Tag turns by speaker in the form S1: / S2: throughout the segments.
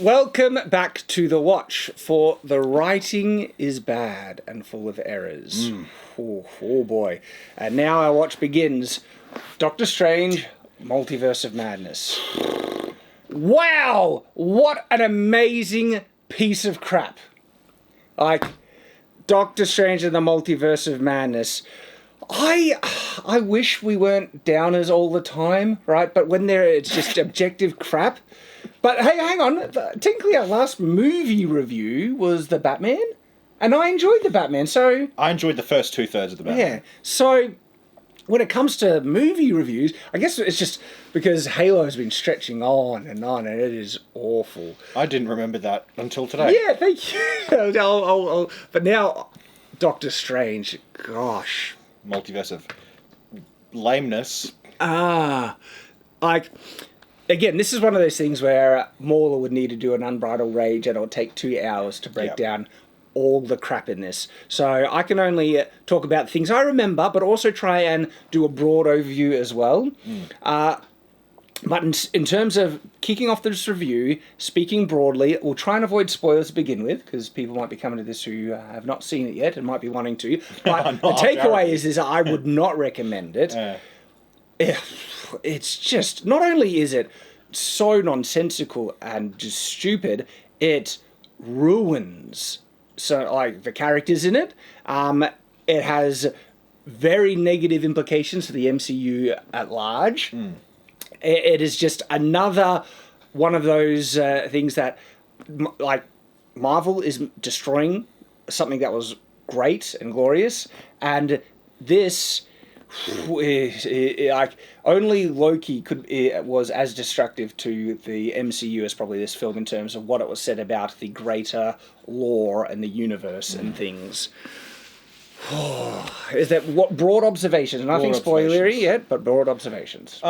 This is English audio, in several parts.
S1: Welcome back to The Watch, for the writing is bad and full of errors. Oh boy. And now our watch begins. Doctor Strange, Multiverse of Madness. Wow! What an amazing piece of crap. Like, Doctor Strange and the Multiverse of Madness. I wish we weren't downers all the time, right? But when it's just objective crap. But hey, hang on. Technically, our last movie review was The Batman, and I enjoyed The Batman, so...
S2: I enjoyed the first 2/3 of The Batman.
S1: Yeah, so when it comes to movie reviews, I guess it's just because Halo has been stretching on, and it is awful.
S2: I didn't remember that until today.
S1: Yeah, thank you. But now, Doctor Strange, gosh...
S2: Multiverse of lameness.
S1: Again, this is one of those things where Mauler would need to do an Unbridled Rage, and it'll take 2 hours to break down all the crap in this. So I can only talk about things I remember, but also try and do a broad overview as well. But in terms of kicking off this review, speaking broadly, we'll try and avoid spoilers to begin with, because people might be coming to this who have not seen it yet and might be wanting to. But the takeaway is I would not recommend it. It's just, not only is it so nonsensical and just stupid, it ruins the characters in it. It has very negative implications for the MCU at large. It is just another one of those things that, Marvel is destroying something that was great and glorious, and this... only Loki was as destructive to the MCU as probably this film in terms of what it was said about the greater lore and the universe and things. Is that what broad observations? Nothing spoilery yet, but broad observations.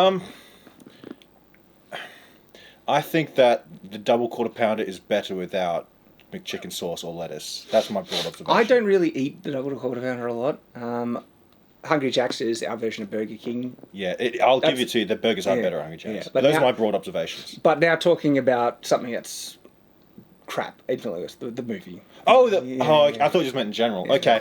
S2: I think that the double quarter pounder is better without McChicken sauce or lettuce. That's my broad observation.
S1: I don't really eat the double quarter pounder a lot. Hungry Jack's is our version of Burger King.
S2: Yeah, I'll give it to you. The burgers are better at Hungry Jack's. But those are my broad observations.
S1: But now talking about something that's crap, Agent Lewis, the movie.
S2: I thought you just meant in general. Yeah. Okay.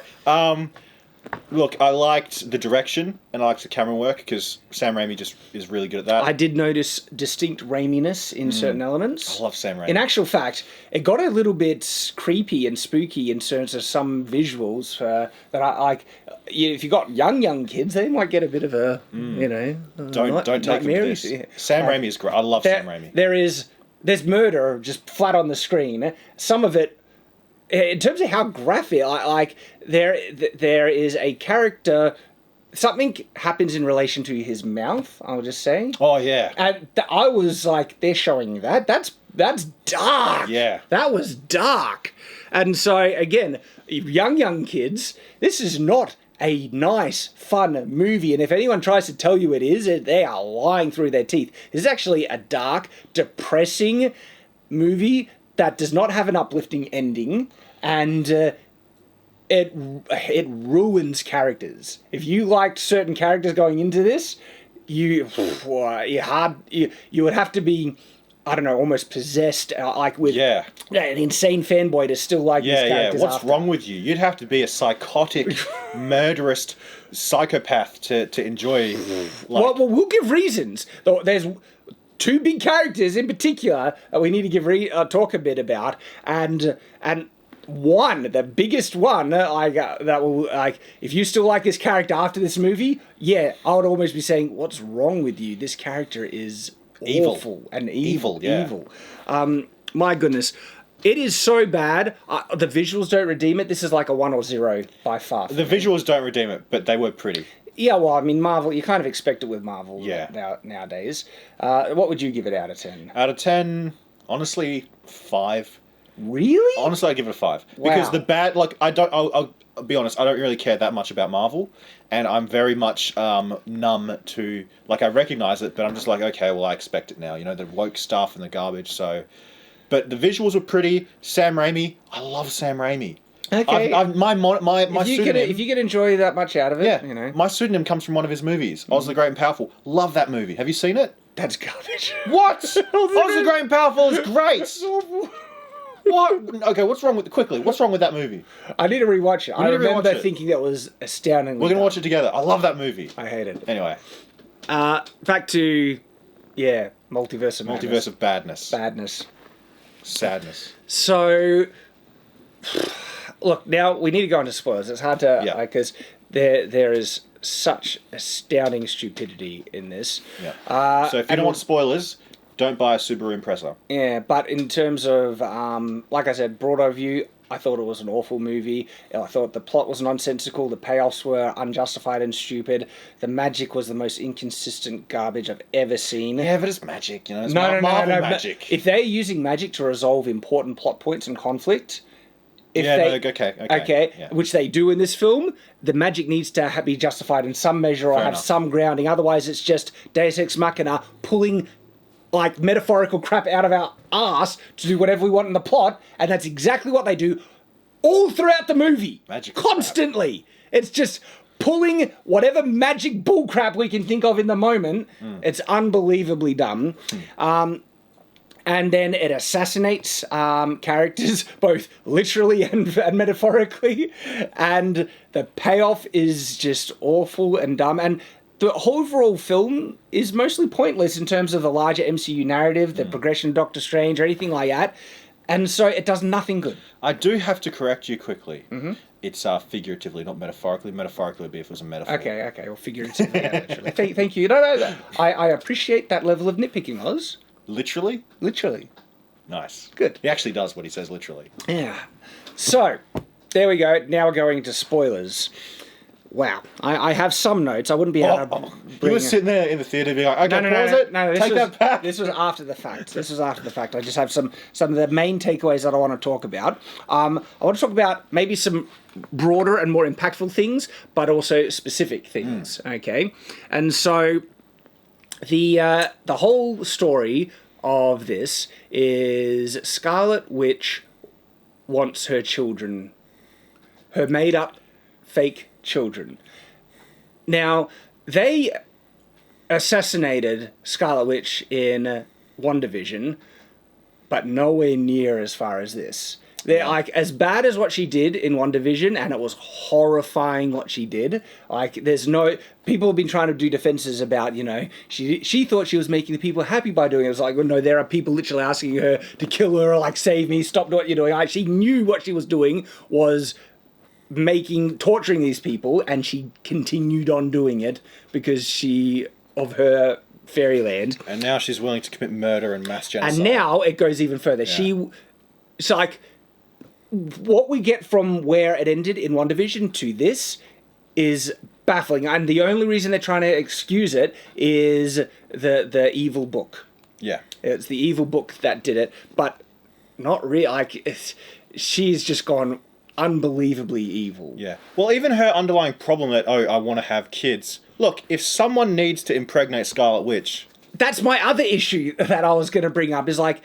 S2: Look, I liked the direction and I liked the camera work because Sam Raimi just is really good at that. I
S1: did notice distinct Raiminess in certain elements.
S2: I love Sam Raimi.
S1: In actual fact, it got a little bit creepy and spooky in terms of some visuals that I like. If you got young kids, they might get a bit of a
S2: don't take them to this. Yeah. Sam Raimi is great. I love Sam Raimi.
S1: There's murder just flat on the screen. Some of it. In terms of how graphic, there is a character. Something happens in relation to his mouth. I'll just say.
S2: Oh yeah.
S1: And I was like, they're showing that. That's dark.
S2: Yeah.
S1: That was dark. And so again, young kids, this is not a nice, fun movie. And if anyone tries to tell you it is, they are lying through their teeth. This is actually a dark, depressing movie that does not have an uplifting ending, and it ruins characters. If you liked certain characters going into this, you would have to be, I don't know, almost possessed, with an insane fanboy to still like these characters.
S2: Yeah, what's wrong with you? You'd have to be a psychotic, murderous psychopath to enjoy.
S1: Well, we'll give reasons. There's 2 big characters in particular that we need to talk a bit about, and one, the biggest one, that will, if you still like this character after this movie, I would almost be saying, what's wrong with you? This character is awful and evil. My goodness. It is so bad. The visuals don't redeem it. This is like a 1 or 0 by far.
S2: The visuals don't redeem it, but they were pretty.
S1: Yeah, well, I mean, Marvel, you kind of expect it with Marvel nowadays. What would you give it out of 10?
S2: Out of 10, honestly, 5.
S1: Really?
S2: Honestly, I give it a 5.
S1: Wow.
S2: Because the bad, I'll be honest, I don't really care that much about Marvel, and I'm very much numb to, I recognize it, but I'm just like, okay, well, I expect it now, the woke stuff and the garbage, so... But the visuals were pretty. Sam Raimi, I love Sam Raimi.
S1: Okay.
S2: My pseudonym...
S1: If you can enjoy that much out of it,
S2: my pseudonym comes from one of his movies, Oz the Great and Powerful. Love that movie. Have you seen it?
S1: That's garbage.
S2: What? Oz the Great and Powerful is great.
S1: It's awful.
S2: What? Okay, what's wrong with that movie?
S1: I need to rewatch it. I remember
S2: rewatch it.
S1: thinking that was astoundingly
S2: We're gonna
S1: dumb.
S2: watch it together. I love that movie.
S1: I hate it.
S2: Anyway,
S1: Back to, Multiverse of Madness.
S2: Multiverse of Badness.
S1: Badness.
S2: Sadness.
S1: So, look, now we need to go into spoilers. It's hard to, because there is such astounding stupidity in this.
S2: Yeah. So if you don't want spoilers, don't buy a Subaru Impreza.
S1: Yeah, but in terms of, like I said, broad overview, I thought it was an awful movie. I thought the plot was nonsensical, the payoffs were unjustified and stupid, the magic was the most inconsistent garbage I've ever seen.
S2: Yeah, but it's magic, you know. It's
S1: No,
S2: Marvel magic.
S1: If they're using magic to resolve important plot points and conflict,
S2: okay.
S1: Which they do in this film, the magic needs to be justified in some measure or
S2: Fair
S1: have
S2: enough.
S1: some grounding. Otherwise, it's just Deus Ex Machina pulling like metaphorical crap out of our ass to do whatever we want in the plot, and that's exactly what they do all throughout the movie.
S2: Magic
S1: constantly. Crap. It's just pulling whatever magic bullcrap we can think of in the moment. It's unbelievably dumb. And then it assassinates characters, both literally and metaphorically. And the payoff is just awful and dumb. And the overall film is mostly pointless in terms of the larger MCU narrative, the progression of Doctor Strange, or anything like that. And so it does nothing good.
S2: I do have to correct you quickly. Mm-hmm. It's figuratively, not metaphorically. Metaphorically would be if it was a metaphor.
S1: Okay, well, figuratively, literally. Thank you. No, I appreciate that level of nitpicking, Oz.
S2: Literally?
S1: Literally.
S2: Nice.
S1: Good.
S2: He actually does what he says literally.
S1: Yeah. So, there we go. Now we're going into spoilers. Wow. I have some notes. I wouldn't be able to...
S2: You were sitting there in the theatre being like, okay, pause it.
S1: No,
S2: take that back.
S1: This was after the fact. I just have some of the main takeaways that I want to talk about. I want to talk about maybe some broader and more impactful things, but also specific things. Okay? And so... The whole story of this is Scarlet Witch wants her children, her made-up fake children. Now, they assassinated Scarlet Witch in WandaVision, but nowhere near as far as this. They're like as bad as what she did in WandaVision, and it was horrifying what she did. Like, there's no people have been trying to do defenses about, she thought she was making the people happy by doing it. It was like, well, no, there are people literally asking her to kill her or like save me, stop what you're doing. Like, she knew what she was doing was torturing these people, and she continued on doing it because of her fairyland.
S2: And now she's willing to commit murder and mass genocide.
S1: And now it goes even further.
S2: Yeah.
S1: So like, what we get from where it ended in WandaVision to this is baffling, and the only reason they're trying to excuse it is the evil book.
S2: Yeah,
S1: it's the evil book that did it, but not really. Like, she's just gone unbelievably evil.
S2: Yeah. Well, even her underlying problem that I want to have kids. Look, if someone needs to impregnate Scarlet Witch,
S1: that's my other issue that I was going to bring up. Is like,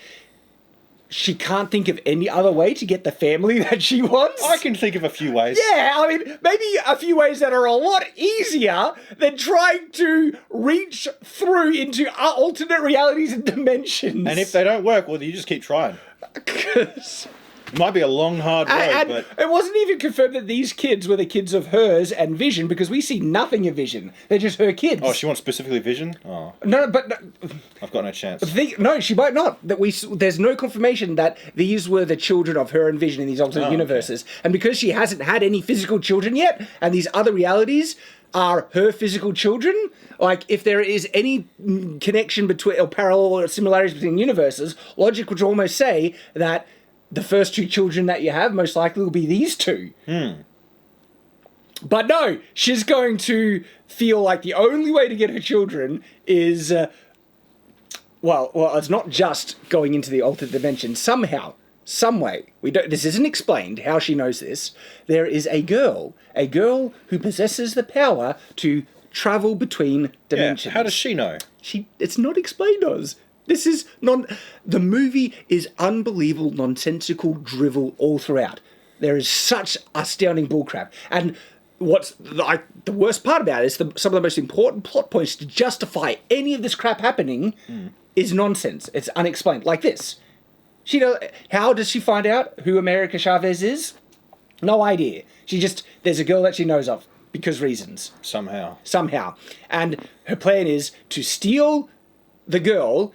S1: she can't think of any other way to get the family that she wants.
S2: I can think of a few ways.
S1: Yeah, I mean, maybe a few ways that are a lot easier than trying to reach through into alternate realities and dimensions.
S2: And if they don't work, well, you just keep trying. It might be a long, hard road, but...
S1: It wasn't even confirmed that these kids were the kids of hers and Vision, because we see nothing of Vision. They're just her kids.
S2: Oh, she wants specifically Vision? Oh.
S1: No, but...
S2: I've got no chance.
S1: No, she might not. There's no confirmation that these were the children of her and Vision in these alternate universes. Okay. And because she hasn't had any physical children yet, and these other realities are her physical children, like, if there is any connection between, or parallel or similarities between universes, logic would almost say that the first two children that you have most likely will be these two. But no, she's going to feel like the only way to get her children is, well, it's not just going into the alternate dimension. Somehow, some way, this isn't explained how she knows this. There is a girl who possesses the power to travel between dimensions.
S2: Yeah, how does she know?
S1: It's not explained, Oz. This is the movie is unbelievable, nonsensical drivel all throughout. There is such astounding bullcrap. And the worst part about it is some of the most important plot points to justify any of this crap happening is nonsense. It's unexplained. Like this. How does she find out who America Chavez is? No idea. There's a girl that she knows of because reasons. Somehow. And her plan is to steal the girl,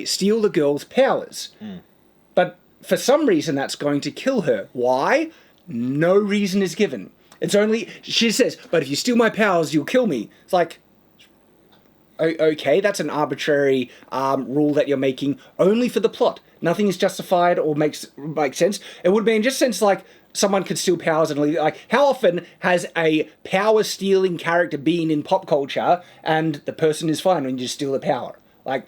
S1: steal the girl's powers. But for some reason that's going to kill her. Why? No reason is given. It's only, she says, but if you steal my powers, you'll kill me. It's like, okay, that's an arbitrary rule that you're making only for the plot. Nothing is justified or makes sense. It would be in just sense like someone could steal powers and leave. Like, how often has a power-stealing character been in pop culture and the person is fine when you just steal the power? Like,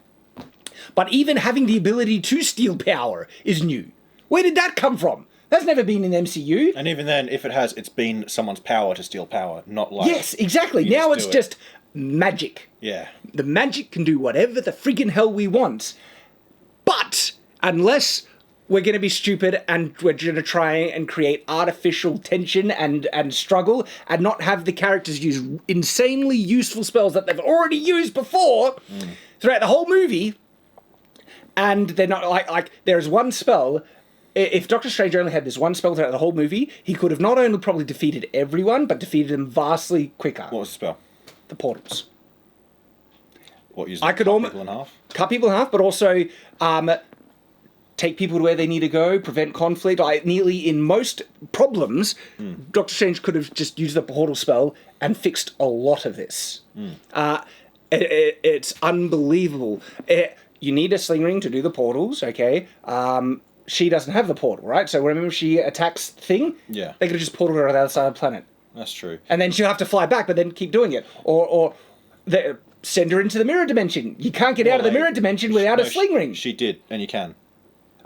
S1: but even having the ability to steal power is new. Where did that come from? That's never been in the MCU.
S2: And even then, if it has, it's been someone's power to steal power, not like...
S1: Yes, exactly. Now it's just magic.
S2: Yeah.
S1: The magic can do whatever the freaking hell we want. But unless we're going to be stupid and we're going to try and create artificial tension and struggle and not have the characters use insanely useful spells that they've already used before throughout the whole movie, and they're not like there's one spell... If Doctor Strange only had this one spell throughout the whole movie, he could have not only probably defeated everyone, but defeated them vastly quicker.
S2: What was the spell?
S1: The portals.
S2: What, use
S1: people
S2: in half?
S1: Cut people in half, but also take people to where they need to go, prevent conflict. Nearly in most problems, Doctor Strange could have just used the portal spell and fixed a lot of this. It's unbelievable. You need a sling ring to do the portals, okay? She doesn't have the portal, right? So remember she attacks Thing?
S2: Yeah.
S1: They could have just portaled her to the other side of the planet.
S2: That's true.
S1: And then she'll have to fly back, but then keep doing it. Or send her into the mirror dimension. You can't get out of the mirror dimension without a sling ring.
S2: She did, and you can.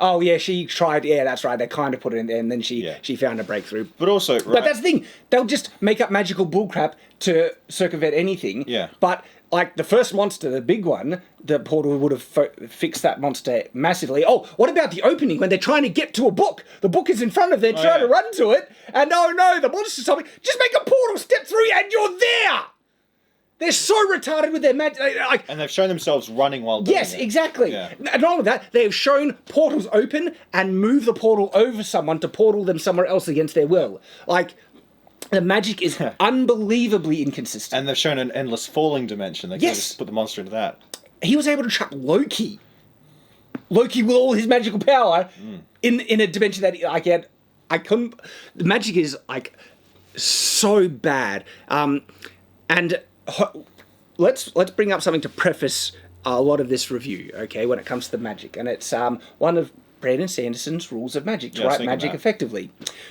S1: Oh, yeah, she tried. Yeah, that's right. They kind of put it in there, and then she found a breakthrough.
S2: But also, right.
S1: But that's the thing. They'll just make up magical bullcrap to circumvent anything.
S2: Yeah.
S1: But, like, the first monster, the big one, the portal would have fixed that monster massively. Oh, what about the opening when they're trying to get to a book? The book is in front of them, trying to run to it, and oh no, the monster's something. Just make a portal, step through, and you're there! They're so retarded with their magic.
S2: And they've shown themselves running while doing it.
S1: Yes, exactly.
S2: Yeah.
S1: And all of that, they have shown portals open and move the portal over someone to portal them somewhere else against their will. Like, the magic is unbelievably inconsistent.
S2: And they've shown an endless falling dimension. They can just put the monster into that.
S1: He was able to trap Loki. Loki with all his magical power in a dimension that I couldn't... The magic is, like, so bad. And... Let's bring up something to preface a lot of this review, okay, when it comes to the magic. And it's one of Brandon Sanderson's rules of magic, to write magic effectively.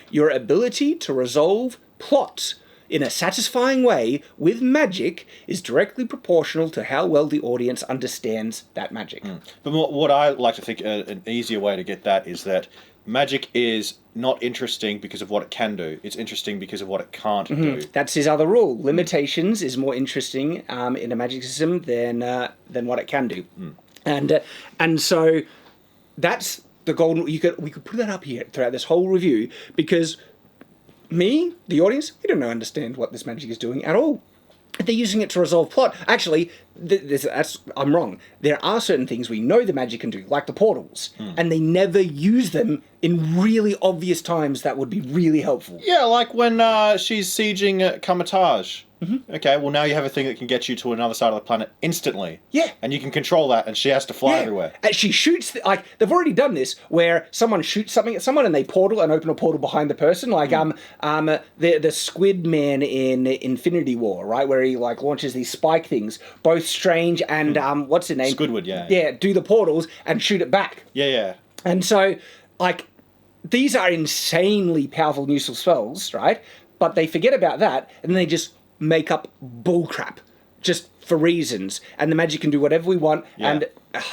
S1: Your ability to resolve plots in a satisfying way with magic is directly proportional to how well the audience understands that magic.
S2: But what I like to think an easier way to get that is that magic is not interesting because of what it can do. It's interesting because of what it can't do.
S1: That's his other rule. Limitations is more interesting in a magic system than what it can do. And so that's the golden... We could put that up here throughout this whole review, because me, the audience, we don't understand what this magic is doing at all. They're using it to resolve plot. Actually, I'm wrong. There are certain things we know the magic can do, like the portals, and they never use them in really obvious times that would be really helpful.
S2: Yeah, like when she's sieging Kamatage. Okay, well now you have a thing that can get you to another side of the planet instantly.
S1: Yeah.
S2: And you can control that, and she has to fly everywhere.
S1: And she shoots... they've already done this, where someone shoots something at someone and they portal and open a portal behind the person. Like, the Squid Man in Infinity War, right? Where he, launches these spike things. Both Strange and, what's his name?
S2: Squidward, yeah.
S1: Yeah, do the portals and shoot it back.
S2: Yeah.
S1: And so, these are insanely powerful and useful spells, right? But they forget about that, and then they just make up bullcrap just for reasons, and the magic can do whatever we want, and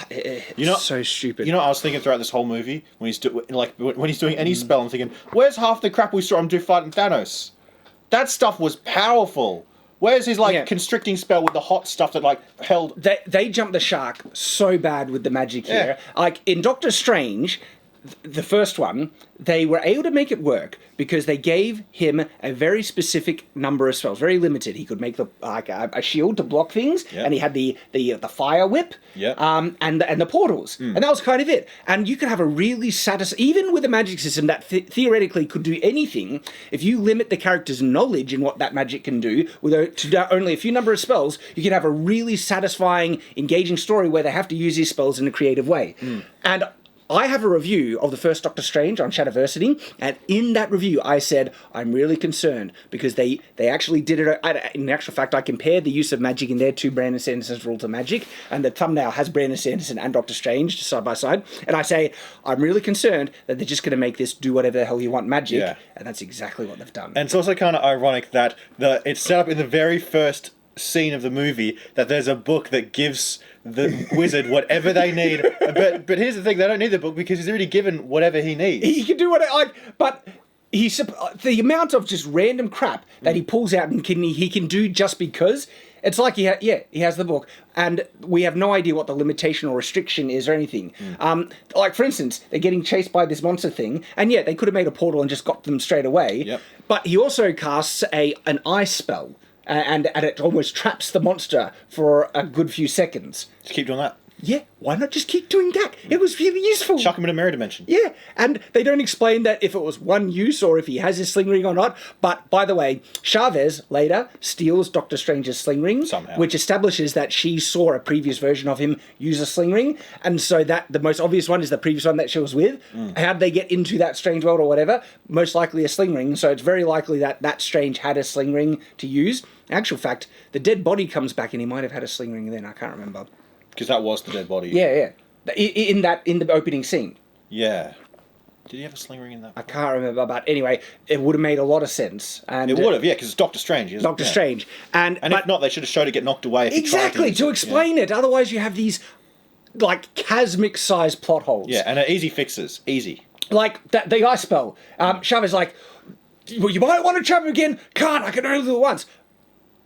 S1: it's so stupid.
S2: You know, I was thinking throughout this whole movie when he's doing any spell, I'm thinking, where's half the crap we saw him do fighting Thanos? That stuff was powerful. Where's his constricting spell with the hot stuff that held?
S1: They jumped the shark so bad with the magic here. In Doctor Strange, the first one, they were able to make it work because they gave him a very specific number of spells, very limited. He could make a shield to block things, and he had the fire whip, and the portals, and that was kind of it. And you could have a really even with a magic system that theoretically could do anything. If you limit the character's knowledge in what that magic can do with only a few number of spells, you can have a really satisfying, engaging story where they have to use these spells in a creative way. And I have a review of the first Doctor Strange on Shadiversity, and in that review I said I'm really concerned because they actually did it. In actual fact, I compared the use of magic in there to Brandon Sanderson's Rules of Magic, and the thumbnail has Brandon Sanderson and Doctor Strange side by side, and I say I'm really concerned that they're just going to make this do whatever the hell you want magic, and that's exactly what they've done.
S2: And it's also kind of ironic that it's set up in the very first scene of the movie that there's a book that gives the wizard whatever they need, but here's the thing, they don't need the book because he's already given whatever he needs.
S1: He can do but the amount of just random crap that he pulls out and he can do just because, it's like he has the book and we have no idea what the limitation or restriction is or anything. Like for instance, they're getting chased by this monster thing, and they could have made a portal and just got them straight away, but he also casts an ice spell. And it almost traps the monster for a good few seconds.
S2: Just keep doing that.
S1: Yeah, why not just keep doing that? It was really useful.
S2: Chuck him in a mirror dimension.
S1: Yeah, and they don't explain that if it was one use or if he has his sling ring or not. But, by the way, Chavez later steals Doctor Strange's sling ring.
S2: Somehow.
S1: Which establishes that she saw a previous version of him use a sling ring. And so that the most obvious one is the previous one that she was with. How'd they get into that strange world or whatever? Most likely a sling ring. So it's very likely that Strange had a sling ring to use. In actual fact, the dead body comes back and he might have had a sling ring then. I can't remember.
S2: Because that was the dead body.
S1: Yeah. In the opening scene.
S2: Yeah. Did he have a sling ring in that?
S1: I can't remember, but anyway, it would have made a lot of sense. And
S2: it would have, because it's Doctor Strange.
S1: Doctor Strange. And
S2: if not, they should have showed it get knocked away.
S1: Exactly, to explain it. Otherwise, you have these, like, chasmic-sized plot holes.
S2: Yeah, and easy fixes. Easy.
S1: Like, the ice spell. Chavez like, well, you might want to trap him again. Can't, I can only do it once.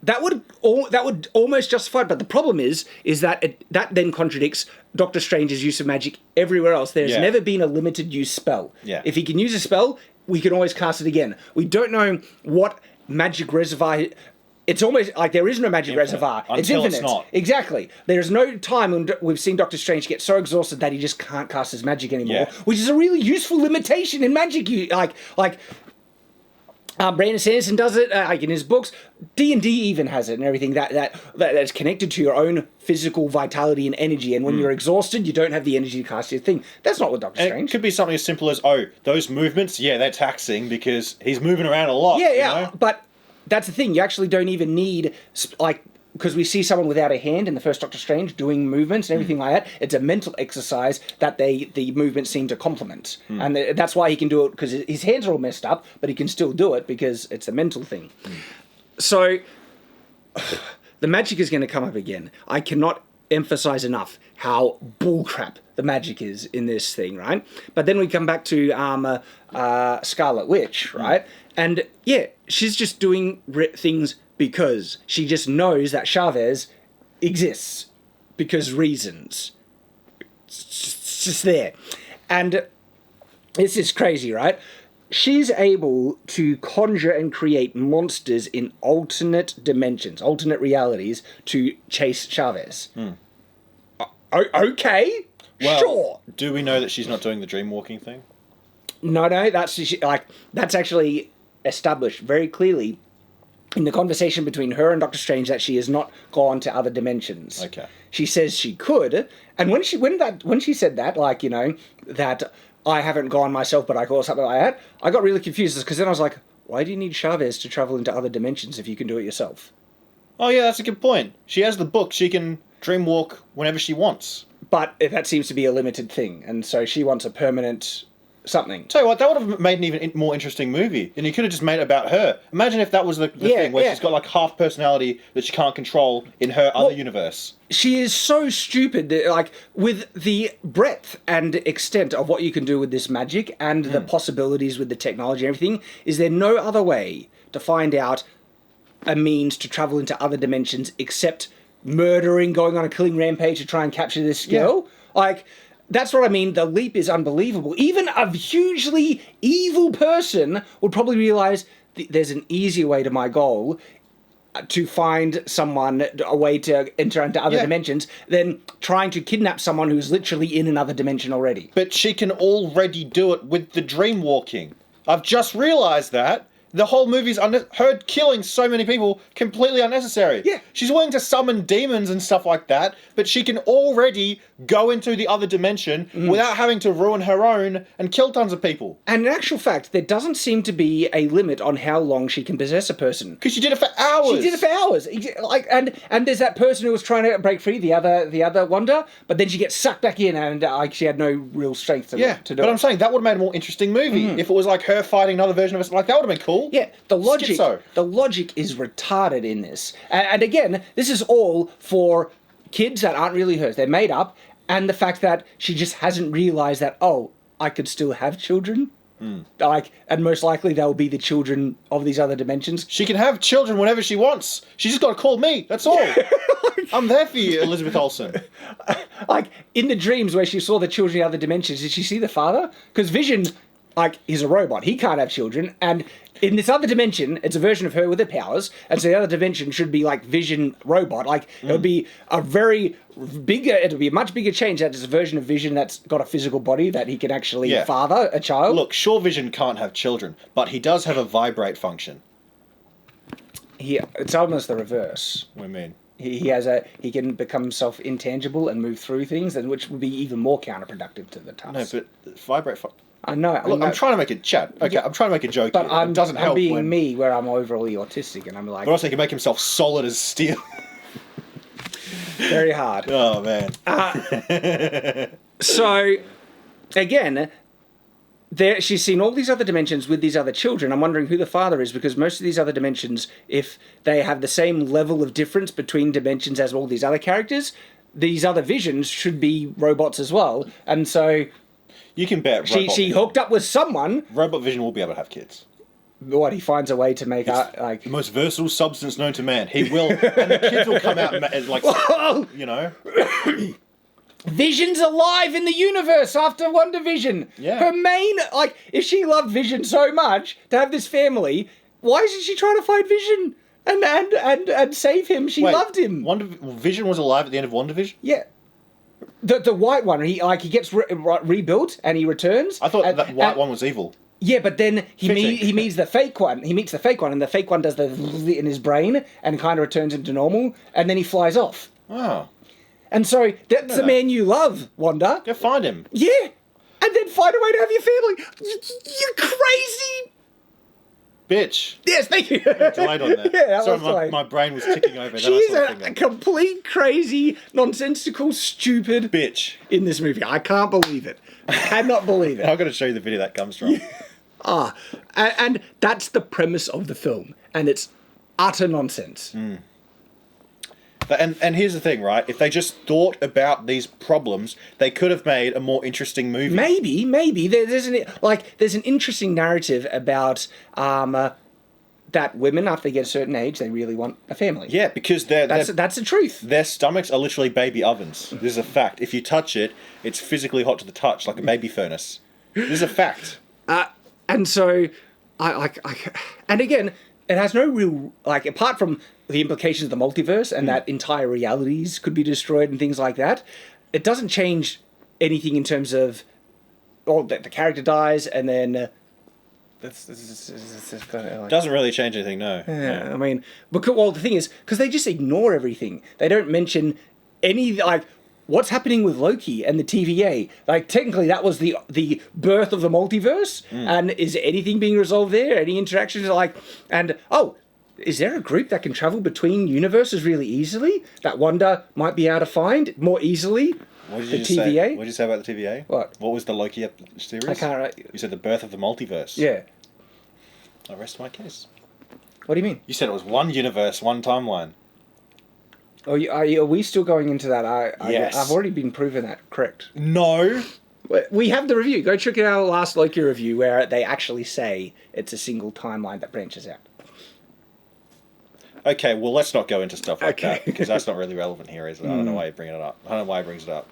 S1: That would almost justify it, but the problem is that that then contradicts Doctor Strange's use of magic everywhere else. There's never been a limited use spell.
S2: Yeah.
S1: If he can use a spell, we can always cast it again. We don't know what magic reservoir. It's almost like there is no magic reservoir. It's infinite. It's not. Exactly. There's no time when we've seen Doctor Strange get so exhausted that he just can't cast his magic anymore, which is a really useful limitation in magic. Brandon Sanderson does it, like in his books. D&D even has it and everything that's connected to your own physical vitality and energy. And when you're exhausted, you don't have the energy to cast your thing. That's not with Doctor Strange.
S2: It could be something as simple as, those movements, they're taxing because he's moving around a lot.
S1: Yeah,
S2: you know?
S1: But that's the thing. You actually don't even need, because we see someone without a hand in the first Doctor Strange doing movements and everything like that. It's a mental exercise that the movements seem to complement. And that's why he can do it, because his hands are all messed up, but he can still do it because it's a mental thing. So, the magic is going to come up again. I cannot emphasize enough how bullcrap the magic is in this thing, right? But then we come back to Scarlet Witch, right? And, she's just doing things because she just knows that Chavez exists because reasons. It's just there. And this is crazy, right? She's able to conjure and create monsters in alternate dimensions, alternate realities to chase Chavez. Okay,
S2: well,
S1: sure.
S2: Do we know that she's not doing the dream walking thing?
S1: No, that's actually established very clearly in the conversation between her and Doctor Strange that she has not gone to other dimensions.
S2: Okay.
S1: She says she could, and when she said that, that I haven't gone myself, but I call something like that, I got really confused because then I was like, why do you need Chavez to travel into other dimensions if you can do it yourself?
S2: Oh yeah, that's a good point. She has the book; she can dream walk whenever she wants.
S1: But that seems to be a limited thing, and so she wants a permanent something.
S2: Tell you what, that would have made an even more interesting movie, and you could have just made it about her. Imagine if that was the thing where she's got like half personality that she can't control in her other universe.
S1: She is so stupid, with the breadth and extent of what you can do with this magic and the possibilities with the technology and everything. Is there no other way to find out a means to travel into other dimensions except murdering, going on a killing rampage to try and capture this girl? That's what I mean. The leap is unbelievable. Even a hugely evil person would probably realize there's an easier way to my goal, to find someone, a way to enter into other dimensions, than trying to kidnap someone who's literally in another dimension already.
S2: But she can already do it with the dream walking. I've just realised that. The whole movie's her killing so many people completely unnecessary.
S1: Yeah.
S2: She's willing to summon demons and stuff like that, but she can already go into the other dimension without having to ruin her own and kill tons of people.
S1: And in actual fact, there doesn't seem to be a limit on how long she can possess a person.
S2: Because she did it for hours.
S1: She did it for hours. Like, and there's that person who was trying to break free, the other Wanda, but then she gets sucked back in, and she had no real strength to do it.
S2: But I'm saying that would have made a more interesting movie if it was like her fighting another version of us. Like, that would have been cool.
S1: Yeah, the logic
S2: Schizo.
S1: is retarded in this. And again, this is all for kids that aren't really hers. They're made up, and the fact that she just hasn't realised that, oh, I could still have children. Like, and most likely they'll be the children of these other dimensions.
S2: She can have children whenever she wants. She's just got to call me. That's all. I'm there for you, Elizabeth Olsen.
S1: Like, in the dreams where she saw the children in other dimensions, did she see the father? Because Vision, like, he's a robot. He can't have children. And in this other dimension, it's a version of her with her powers. And so the other dimension should be, like, Vision robot. Like, it would be a very bigger, it'll be a much bigger change that it's a version of Vision that's got a physical body that he can actually father a child.
S2: Look, sure, Vision can't have children, but he does have a vibrate function.
S1: It's almost the reverse.
S2: What do you mean?
S1: He can become himself intangible and move through things, and which would be even more counterproductive to the task.
S2: No, but vibrate.
S1: I know.
S2: Look, I'm trying to make a chat. Okay, I'm trying to make a joke.
S1: But
S2: here. It doesn't help.
S1: I'm being
S2: when...
S1: me, where I'm overly autistic, and I'm like.
S2: But also, he can make himself solid as steel.
S1: Very hard.
S2: Oh man.
S1: So, again. She's seen all these other dimensions with these other children. I'm wondering who the father is, because most of these other dimensions, if they have the same level of difference between dimensions as all these other characters, these other Visions should be robots as well. And so...
S2: You can bet
S1: she hooked up with someone.
S2: Robot Vision will be able to have kids.
S1: What, he finds a way to make like...
S2: The most versatile substance known to man. He will... and the kids will come out like... you know...
S1: Vision's alive in the universe after WandaVision.
S2: Yeah.
S1: Her main, like, if she loved Vision so much to have this family, why isn't she trying to find Vision and save him? She loved him.
S2: Vision was alive at the end of WandaVision?
S1: Yeah. The white one, he gets rebuilt and he returns.
S2: I thought that white one was evil.
S1: Yeah, but then he meets the fake one. He meets the fake one, and the fake one does the in his brain and kind of returns him to normal, and then he flies off.
S2: Oh.
S1: And so, that's the man you love, Wanda.
S2: Go find him.
S1: Yeah. And then find a way to have your family. You crazy...
S2: Bitch.
S1: Yes, thank you.
S2: Delayed on that.
S1: Yeah, that
S2: Sorry,
S1: was delayed.
S2: my brain was ticking over.
S1: She's a complete, crazy, nonsensical, stupid...
S2: bitch.
S1: ...in this movie. I can't believe it. I cannot believe it.
S2: I've got to show you the video that comes from.
S1: And that's the premise of the film. And it's utter nonsense.
S2: Mm. And here's the thing, right? If they just thought about these problems, they could have made a more interesting movie.
S1: Maybe. There's an interesting narrative about that women, after they get a certain age, they really want a family.
S2: Yeah, because
S1: that's the truth.
S2: Their stomachs are literally baby ovens. This is a fact. If you touch it, it's physically hot to the touch, like a baby furnace. This is a fact.
S1: And so, and again, it has no real, apart from the implications of the multiverse and that entire realities could be destroyed and things like that, it doesn't change anything in terms of, the character dies and then...
S2: doesn't really change anything, no.
S1: Yeah, I mean, the thing is, because they just ignore everything. They don't mention any, what's happening with Loki and the TVA. Technically, that was the birth of the multiverse, and is anything being resolved there? Any interactions? Is there a group that can travel between universes really easily that Wanda might be able to find more easily?
S2: What did you TVA? What did you say about the TVA?
S1: What?
S2: What was the Loki series?
S1: I can't write.
S2: You said the birth of the multiverse.
S1: Yeah.
S2: I rest my case.
S1: What do you mean?
S2: You said it was one universe, one timeline.
S1: Oh, are we still going into that?
S2: Yes.
S1: I've already been proven that correct.
S2: No.
S1: We have the review. Go check out our last Loki review where they actually say it's a single timeline that branches out.
S2: Okay, well, let's not go into stuff like that, because that's not really relevant here, is it? I don't know why you bring it up. I don't know why he brings it up.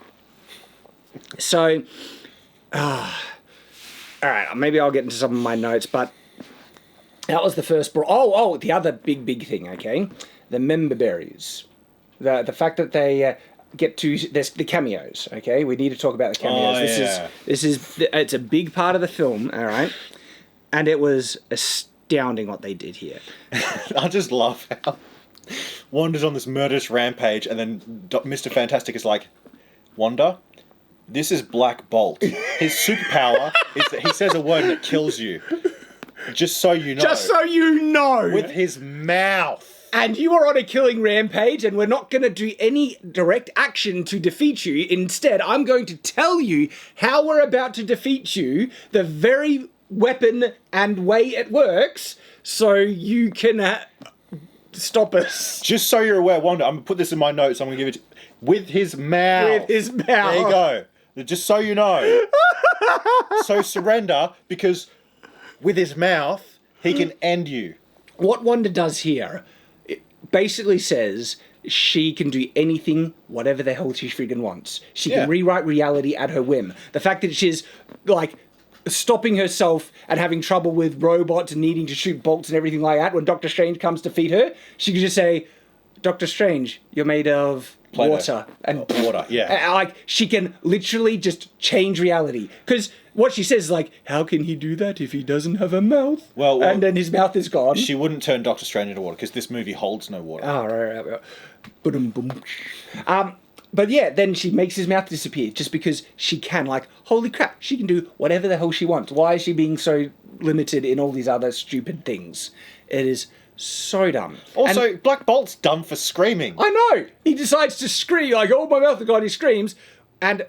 S1: So, all right, maybe I'll get into some of my notes, but that was the first. The other big thing. Okay, the member berries, the fact that they get to the cameos. Okay, we need to talk about the cameos. This is it's a big part of the film. All right, and it was astounding what they did here.
S2: I just love how Wanda's on this murderous rampage, and then Mr. Fantastic is like, Wanda, this is Black Bolt. His superpower is that he says a word and it kills you. Just so you know.
S1: Just so you know.
S2: With his mouth.
S1: And you are on a killing rampage, and we're not going to do any direct action to defeat you. Instead, I'm going to tell you how we're about to defeat you, the very weapon and way it works, so you can stop us.
S2: Just so you're aware, Wanda, I'm going to put this in my notes. I'm going to give it with his mouth.
S1: With his mouth.
S2: There you go. Just so you know. So surrender, because with his mouth, he can end you.
S1: What Wanda does here, it basically says she can do anything, whatever the hell she friggin' wants. She can rewrite reality at her whim. The fact that she's, like, stopping herself and having trouble with robots and needing to shoot bolts and everything like that, when Doctor Strange comes to feed her, she can just say, Doctor Strange, you're made of water. And
S2: water, yeah.
S1: Like, she can literally just change reality. Because what she says is like, how can he do that if he doesn't have a mouth?
S2: Well,
S1: and then his mouth is gone.
S2: She wouldn't turn Doctor Strange into water, because this movie holds no water.
S1: Oh, right. Ba-dum-bum. But yeah, then she makes his mouth disappear just because she can. Like, holy crap, she can do whatever the hell she wants. Why is she being so limited in all these other stupid things? It is so dumb.
S2: Also, Black Bolt's dumb for screaming.
S1: I know! He decides to scream, like, oh, my mouth is gone, he screams. And,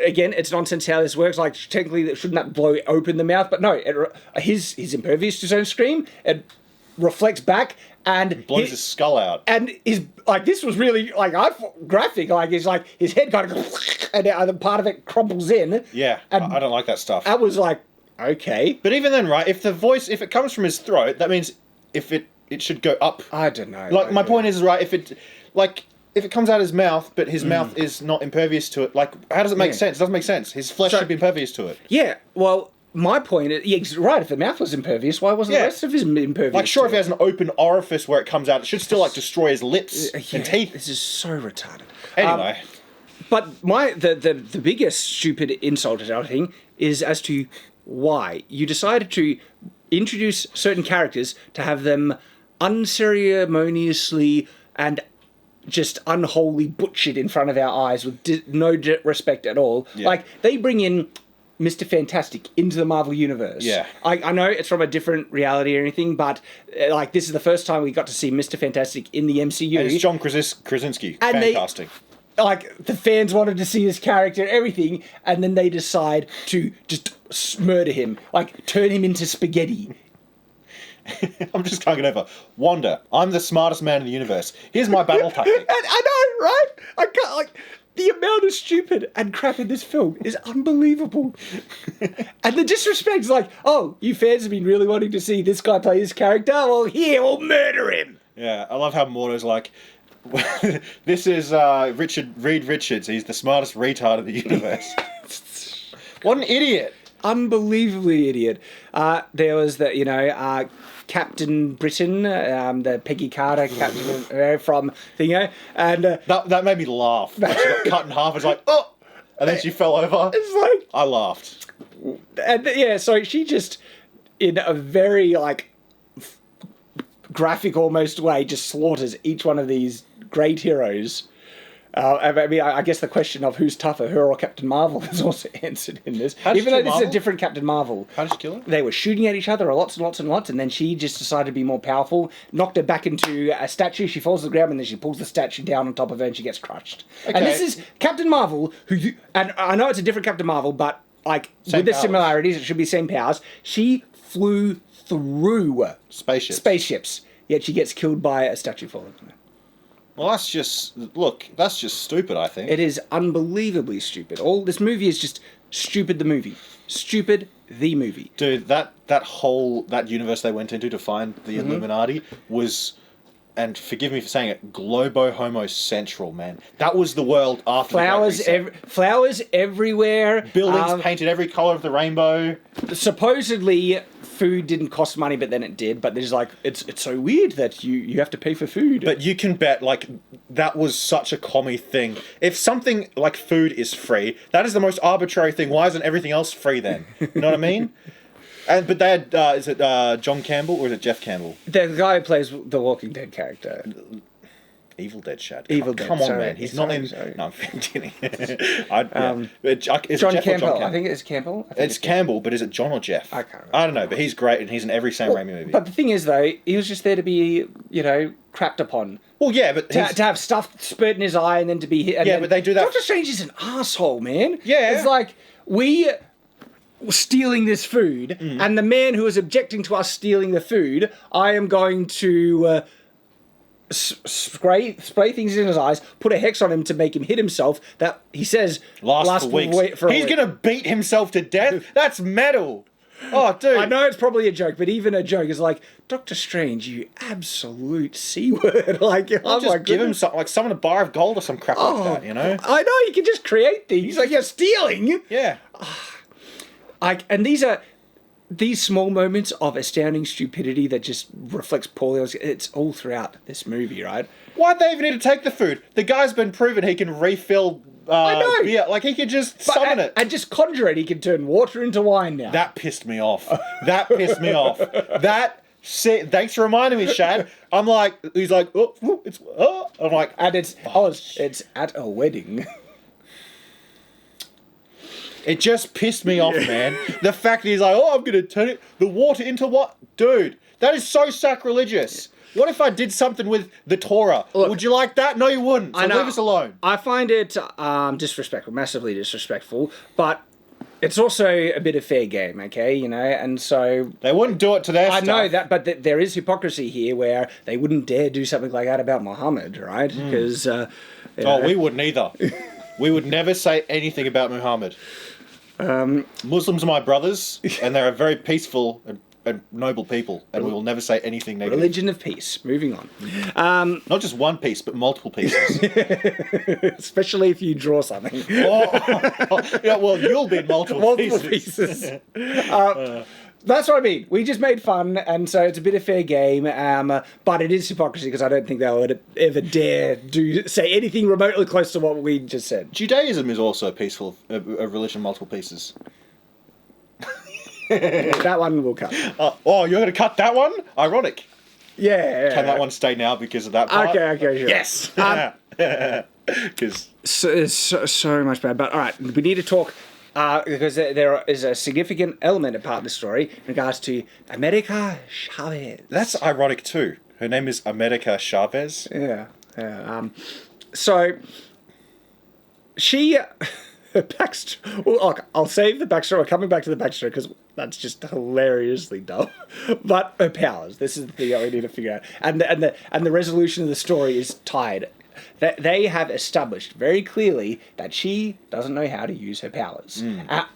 S1: again, it's nonsense how this works. Like, technically, shouldn't that blow open the mouth? But no, he's impervious to his own scream. It reflects back, and
S2: blows his skull out.
S1: And his, like, this was really, like, graphic. Like, it's like, his head kind of, and the other part of it crumples in.
S2: Yeah,
S1: and
S2: I don't like that stuff.
S1: I was like, okay.
S2: But even then, right, if it comes from his throat, that means if it should go up.
S1: I don't know.
S2: Like, my point is, right, if it comes out his mouth, but his mouth is not impervious to it, like, how does it make sense? It doesn't make sense. His flesh should be impervious to it.
S1: Yeah, well, my point is, right, if the mouth was impervious, why wasn't the rest of his impervious?
S2: Like, sure, if he has an open orifice where it comes out, it should still, like, destroy his lips and teeth.
S1: This is so retarded.
S2: Anyway.
S1: But the biggest stupid insult to that thing is as to why you decided to introduce certain characters to have them unceremoniously and just unholy butchered in front of our eyes with no respect at all. Yeah. Like, they bring in Mr. Fantastic into the Marvel Universe.
S2: Yeah.
S1: I know it's from a different reality or anything, but like, this is the first time we got to see Mr. Fantastic in the MCU.
S2: And it's John Krasinski. Fantastic.
S1: Like, the fans wanted to see his character and everything, and then they decide to just murder him. Like, turn him into spaghetti.
S2: I'm just talking over. Wanda, I'm the smartest man in the universe. Here's my battle tactic.
S1: I know, right? I can't, like, the amount of stupid and crap in this film is unbelievable. And the disrespect's like, oh, you fans have been really wanting to see this guy play his character? Well, here, we'll murder him.
S2: Yeah, I love how Mordo's like, this is Reed Richards. He's the smartest retard in the universe. What an idiot.
S1: Unbelievably idiot. There was the, Captain Britain, the Peggy Carter Captain from Thingo, and
S2: that made me laugh. She got cut in half. It's like, oh, and then she fell over.
S1: It's like,
S2: I laughed.
S1: And yeah, so she just, in a very like graphic almost way, just slaughters each one of these great heroes. I mean, I guess the question of who's tougher, her or Captain Marvel, is also answered in this. Even though this is a different Captain Marvel.
S2: How did she kill her?
S1: They were shooting at each other lots and lots and lots, and then she just decided to be more powerful, knocked her back into a statue, she falls to the ground, and then she pulls the statue down on top of her, and she gets crushed. Okay. And this is Captain Marvel, and I know it's a different Captain Marvel, but like same with the similarities, it should be same powers. She flew through spaceships, yet she gets killed by a statue falling.
S2: Well, that's just stupid, I think.
S1: It is unbelievably stupid. This movie is just stupid the movie. Stupid the movie.
S2: Dude, that universe they went into to find the Illuminati was and forgive me for saying it, globo homo central, man. That was the world after
S1: Flowers,
S2: the Great Reset.
S1: flowers everywhere.
S2: Buildings painted every color of the rainbow.
S1: Supposedly, food didn't cost money, but then it did. But there's like, it's so weird that you have to pay for food.
S2: But you can bet, like, that was such a commie thing. If something like food is free, that is the most arbitrary thing. Why isn't everything else free then? You know what I mean? But they had, is it John Campbell or is it Jeff Campbell?
S1: The guy who plays the Walking Dead character.
S2: Evil Dead Shad.
S1: Evil Dead.
S2: Come on,
S1: sorry.
S2: man. He's not in.
S1: Sorry.
S2: No, I'm kidding.
S1: John Campbell. I think it's Campbell.
S2: It's Campbell, but is it John or Jeff?
S1: I can't remember.
S2: I don't know, but he's great and he's in every Sam Raimi movie.
S1: But the thing is, though, he was just there to be, crapped upon.
S2: Well, yeah, but
S1: to have stuff spurt in his eye and then to be hit.
S2: Yeah, but they do that.
S1: Doctor Strange is an asshole, man.
S2: Yeah.
S1: It's like, we were stealing this food, and the man who is objecting to us stealing the food, I am going to spray things in his eyes, put a hex on him to make him hit himself, that he says
S2: Last for weeks. He's going to beat himself to death? That's metal. Oh, dude.
S1: I know it's probably a joke, but even a joke is like, Doctor Strange, you absolute C-word. Like,
S2: I'll just give him something, like summon a bar of gold or some crap like that, you know?
S1: I know, you can just create things. Like, you're stealing.
S2: Yeah.
S1: And these small moments of astounding stupidity that just reflects poorly, it's all throughout this movie, right?
S2: Why'd they even need to take the food? The guy's been proven he can refill
S1: I know.
S2: beer. Like, he could just summon it.
S1: And just conjure it. He can turn water into wine now.
S2: That pissed me off. Thanks for reminding me, Shad. I'm like, he's like, I'm like,
S1: and it's at a wedding.
S2: It just pissed me off, man. The fact that he's like, I'm going to turn the water into what? Dude, that is so sacrilegious. What if I did something with the Torah? Look, would you like that? No, you wouldn't. So leave us alone.
S1: I find it disrespectful, massively disrespectful, but it's also a bit of fair game, okay? And so...
S2: They wouldn't do it to their stuff.
S1: I know that, but there is hypocrisy here where they wouldn't dare do something like that about Muhammad, right? Because...
S2: we wouldn't either. We would never say anything about Muhammad. Muslims are my brothers, and they're a very peaceful and noble people, and we will never say anything negative.
S1: Religion of peace. Moving on.
S2: Not just one piece, but multiple pieces.
S1: Especially if you draw something.
S2: Yeah, well, you'll be in multiple pieces.
S1: That's what I mean. We just made fun, and so it's a bit of fair game, but it is hypocrisy because I don't think they would ever dare say anything remotely close to what we just said.
S2: Judaism is also peaceful, a religion of multiple pieces.
S1: That one will cut.
S2: You're going to cut that one? Ironic.
S1: Yeah.
S2: Can that one stay now because of that part?
S1: Okay, sure.
S2: Yes. Because
S1: so much bad. But all right, we need to talk because there is a significant element of part of the story in regards to America Chavez.
S2: That's ironic too. Her name is America Chavez.
S1: Yeah. So she. Her backstory. Well, look, I'll save the backstory. We're coming back to the backstory because that's just hilariously dumb. But her powers. This is the thing that we need to figure out. And the resolution of the story is tied. They have established very clearly that she doesn't know how to use her powers,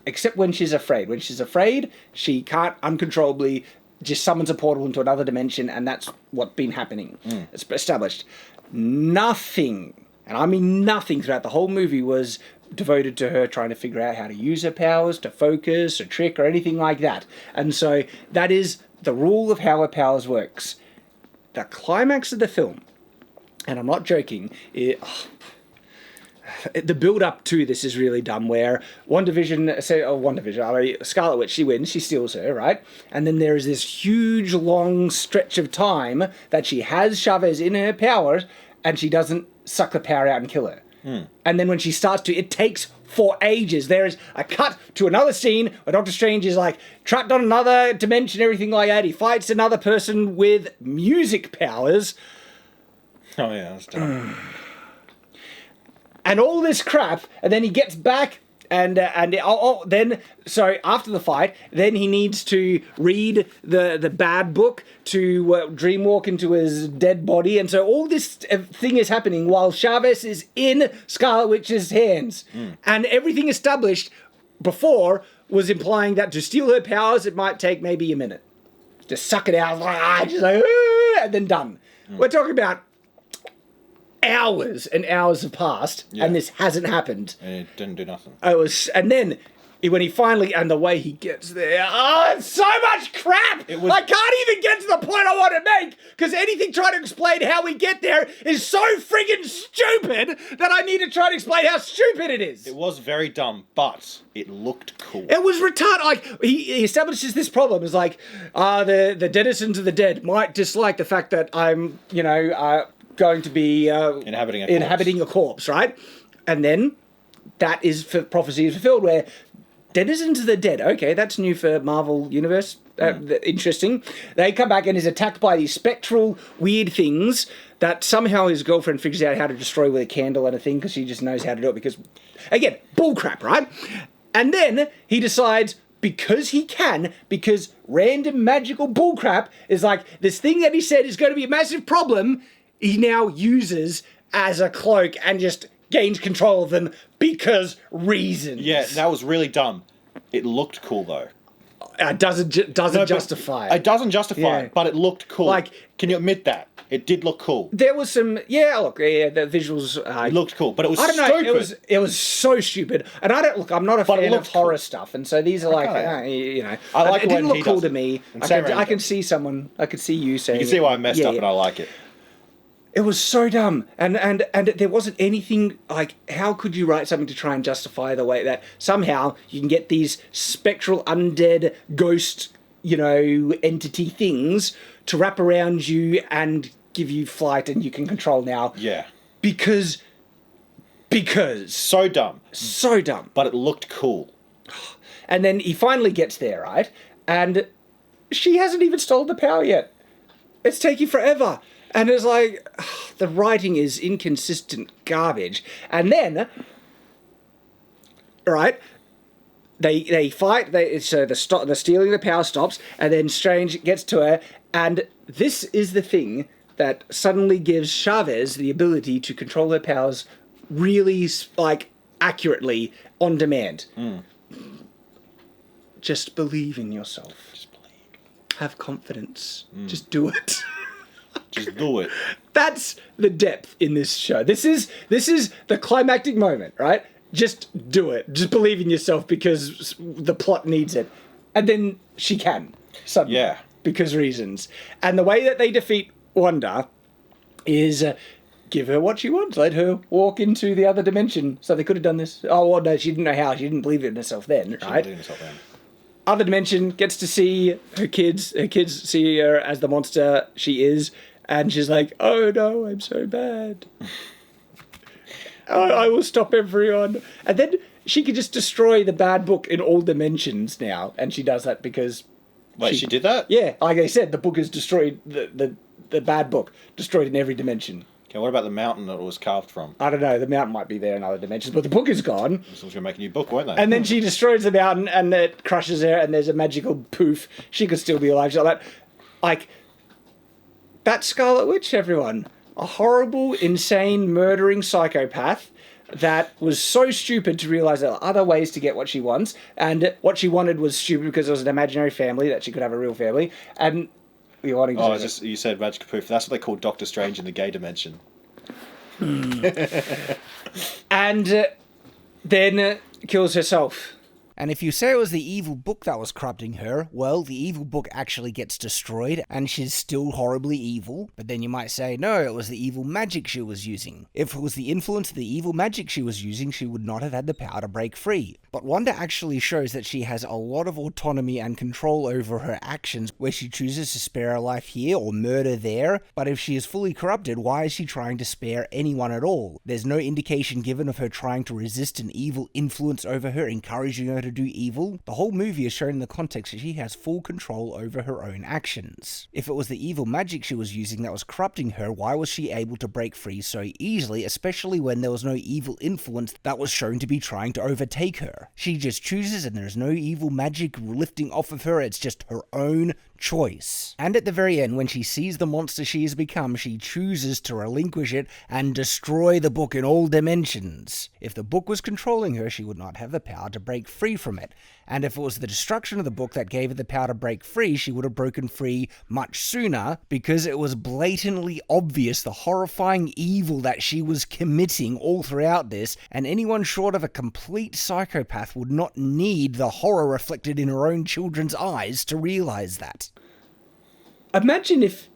S1: except when she's afraid. When she's afraid, she can't uncontrollably just summons a portal into another dimension, and that's what's been happening. It's established. Nothing, and I mean nothing, throughout the whole movie was devoted to her trying to figure out how to use her powers, to focus, or trick, or anything like that. And so that is the rule of how her powers works. The climax of the film, and I'm not joking, the build-up to this is really dumb, where Scarlet Witch, she wins, she steals her, right? And then there is this huge, long stretch of time that she has Chavez in her powers, and she doesn't suck the power out and kill her. And then when she starts to, it takes for ages. There is a cut to another scene where Doctor Strange is like trapped on another dimension, everything like that. He fights another person with music powers.
S2: Oh yeah, that's dumb.
S1: And all this crap, and then he gets back, then so after the fight, then he needs to read the bad book to dreamwalk into his dead body, and so all this thing is happening while Chavez is in Scarlet Witch's hands, and everything established before was implying that to steal her powers it might take maybe a minute, just suck it out, just like, and then done. We're talking about hours and hours have passed,
S2: Yeah.
S1: and this hasn't happened.
S2: And it didn't do nothing.
S1: And then when he finally, and the way he gets there, it's so much crap. I can't even get to the point I want to make because anything trying to explain how we get there is so friggin' stupid that I need to try to explain how stupid it is.
S2: It was very dumb, but it looked cool.
S1: It was retarded. Like he establishes this problem is like, the denizens of the dead might dislike the fact that I'm, going to be inhabiting a corpse, right? And then that is for prophecy is fulfilled where denizens of the dead. Okay, that's new for Marvel Universe. Interesting. They come back and is attacked by these spectral weird things that somehow his girlfriend figures out how to destroy with a candle and a thing because she just knows how to do it because, again, bullcrap, right? And then he decides because random magical bullcrap is like this thing that he said is going to be a massive problem, he now uses as a cloak and just gains control of them because reasons.
S2: Yeah, that was really dumb. It looked cool though.
S1: It doesn't justify it.
S2: It doesn't justify it, but it looked cool.
S1: Like,
S2: can you admit that? It did look cool.
S1: There was some, the visuals.
S2: It looked cool, but it was
S1: I don't know,
S2: stupid.
S1: it was so stupid. And I'm not a fan of horror stuff, and so these are like, I like it didn't look cool to me. I can see you saying.
S2: You can see why I messed up, and I like it.
S1: It was so dumb, and there wasn't anything like. How could you write something to try and justify the way that somehow you can get these spectral undead ghost, entity things to wrap around you and give you flight, and you can control now?
S2: Yeah.
S1: Because.
S2: So dumb.
S1: So dumb.
S2: But it looked cool.
S1: And then he finally gets there, right? And she hasn't even stolen the power yet. It's taking forever. And it's like, the writing is inconsistent garbage. And then, right, they fight, so the stealing the power stops, and then Strange gets to her, and this is the thing that suddenly gives Chavez the ability to control her powers really, accurately, on demand. Just believe in yourself.
S2: Just believe.
S1: Have confidence. Just do it.
S2: Just do it.
S1: That's the depth in this show. This is the climactic moment, right? Just do it. Just believe in yourself because the plot needs it. And then she can. Suddenly.
S2: Yeah.
S1: Because reasons. And the way that they defeat Wanda is give her what she wants. Let her walk into the other dimension. So they could have done this. Oh, well, no, she didn't know how. She didn't believe in herself then, right?
S2: She didn't believe in herself then.
S1: Other dimension, gets to see her kids. Her kids see her as the monster she is. And she's like, oh no, I'm so bad. I will stop everyone. And then she can just destroy the bad book in all dimensions now. And she does that because...
S2: Wait, she did that?
S1: Yeah, like I said, the book is destroyed, the bad book, destroyed in every dimension.
S2: Okay, what about the mountain that it was carved from?
S1: I don't know, the mountain might be there in other dimensions, but the book is gone.
S2: Someone's going to make a new book, won't they?
S1: And then she destroys the mountain and it crushes her and there's a magical poof. She could still be alive. She's like that. Like... That's Scarlet Witch, everyone. A horrible, insane, murdering psychopath that was so stupid to realise there are other ways to get what she wants. And what she wanted was stupid because it was an imaginary family, that she could have a real family. And you're wanting to
S2: you said magic poof. That's what they call Doctor Strange in the gay dimension.
S1: And then kills herself. And if you say it was the evil book that was corrupting her, well, the evil book actually gets destroyed, and she's still horribly evil. But then you might say, no, it was the evil magic she was using. If it was the influence of the evil magic she was using, she would not have had the power to break free. But Wanda actually shows that she has a lot of autonomy and control over her actions, where she chooses to spare a life here or murder there. But if she is fully corrupted, why is she trying to spare anyone at all? There's no indication given of her trying to resist an evil influence over her, encouraging her to do evil. The whole movie is shown in the context that she has full control over her own actions. If it was the evil magic she was using that was corrupting her, why was she able to break free so easily, especially when there was no evil influence that was shown to be trying to overtake her? She just chooses and there's no evil magic lifting off of her, it's just her own
S3: choice. And at the very end, when she sees the monster she has become, she chooses to relinquish it and destroy the book in all dimensions. If the book was controlling her, she would not have the power to break free from it. And if it was the destruction of the book that gave her the power to break free, she would have broken free much sooner, because it was blatantly obvious the horrifying evil that she was committing all throughout this, and anyone short of a complete psychopath would not need the horror reflected in her own children's eyes to realize that.
S1: Imagine if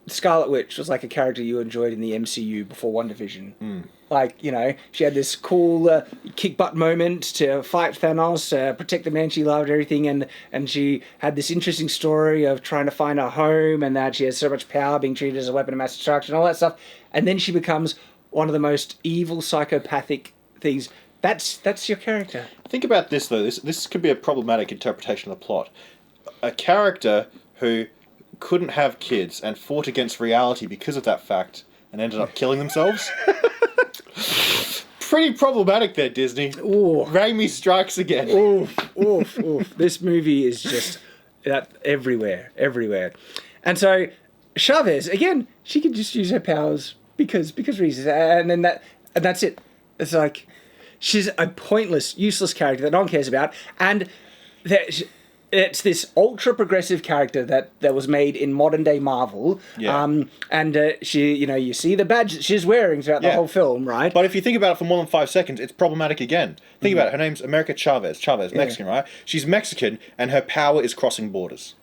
S1: Scarlet Witch was like a character you enjoyed in the MCU before WandaVision. Like, you know, she had this cool kick butt moment to fight Thanos, protect the man she loved, everything, and she had this interesting story of trying to find her home, and that she has so much power, being treated as a weapon of mass destruction, all that stuff, and then she becomes one of the most evil, psychopathic things. That's your character.
S2: Think about this, though. This could be a problematic interpretation of the plot. A character who couldn't have kids and fought against reality because of that fact and ended up killing themselves. Pretty problematic there, Disney.
S1: Ooh.
S2: Raimi strikes again.
S1: Oof. This movie is just everywhere. And so Chavez, again, she can just use her powers because reasons, and that's it. It's like she's a pointless, useless character that no one cares about, and it's this ultra progressive character that was made in modern day Marvel.
S2: Yeah.
S1: And she, you know, you see the badge that she's wearing throughout the whole film, right?
S2: But if you think about it for more than 5 seconds, it's problematic again. Think about it. Her name's America Chavez, Mexican, right? She's Mexican, and her power is crossing borders.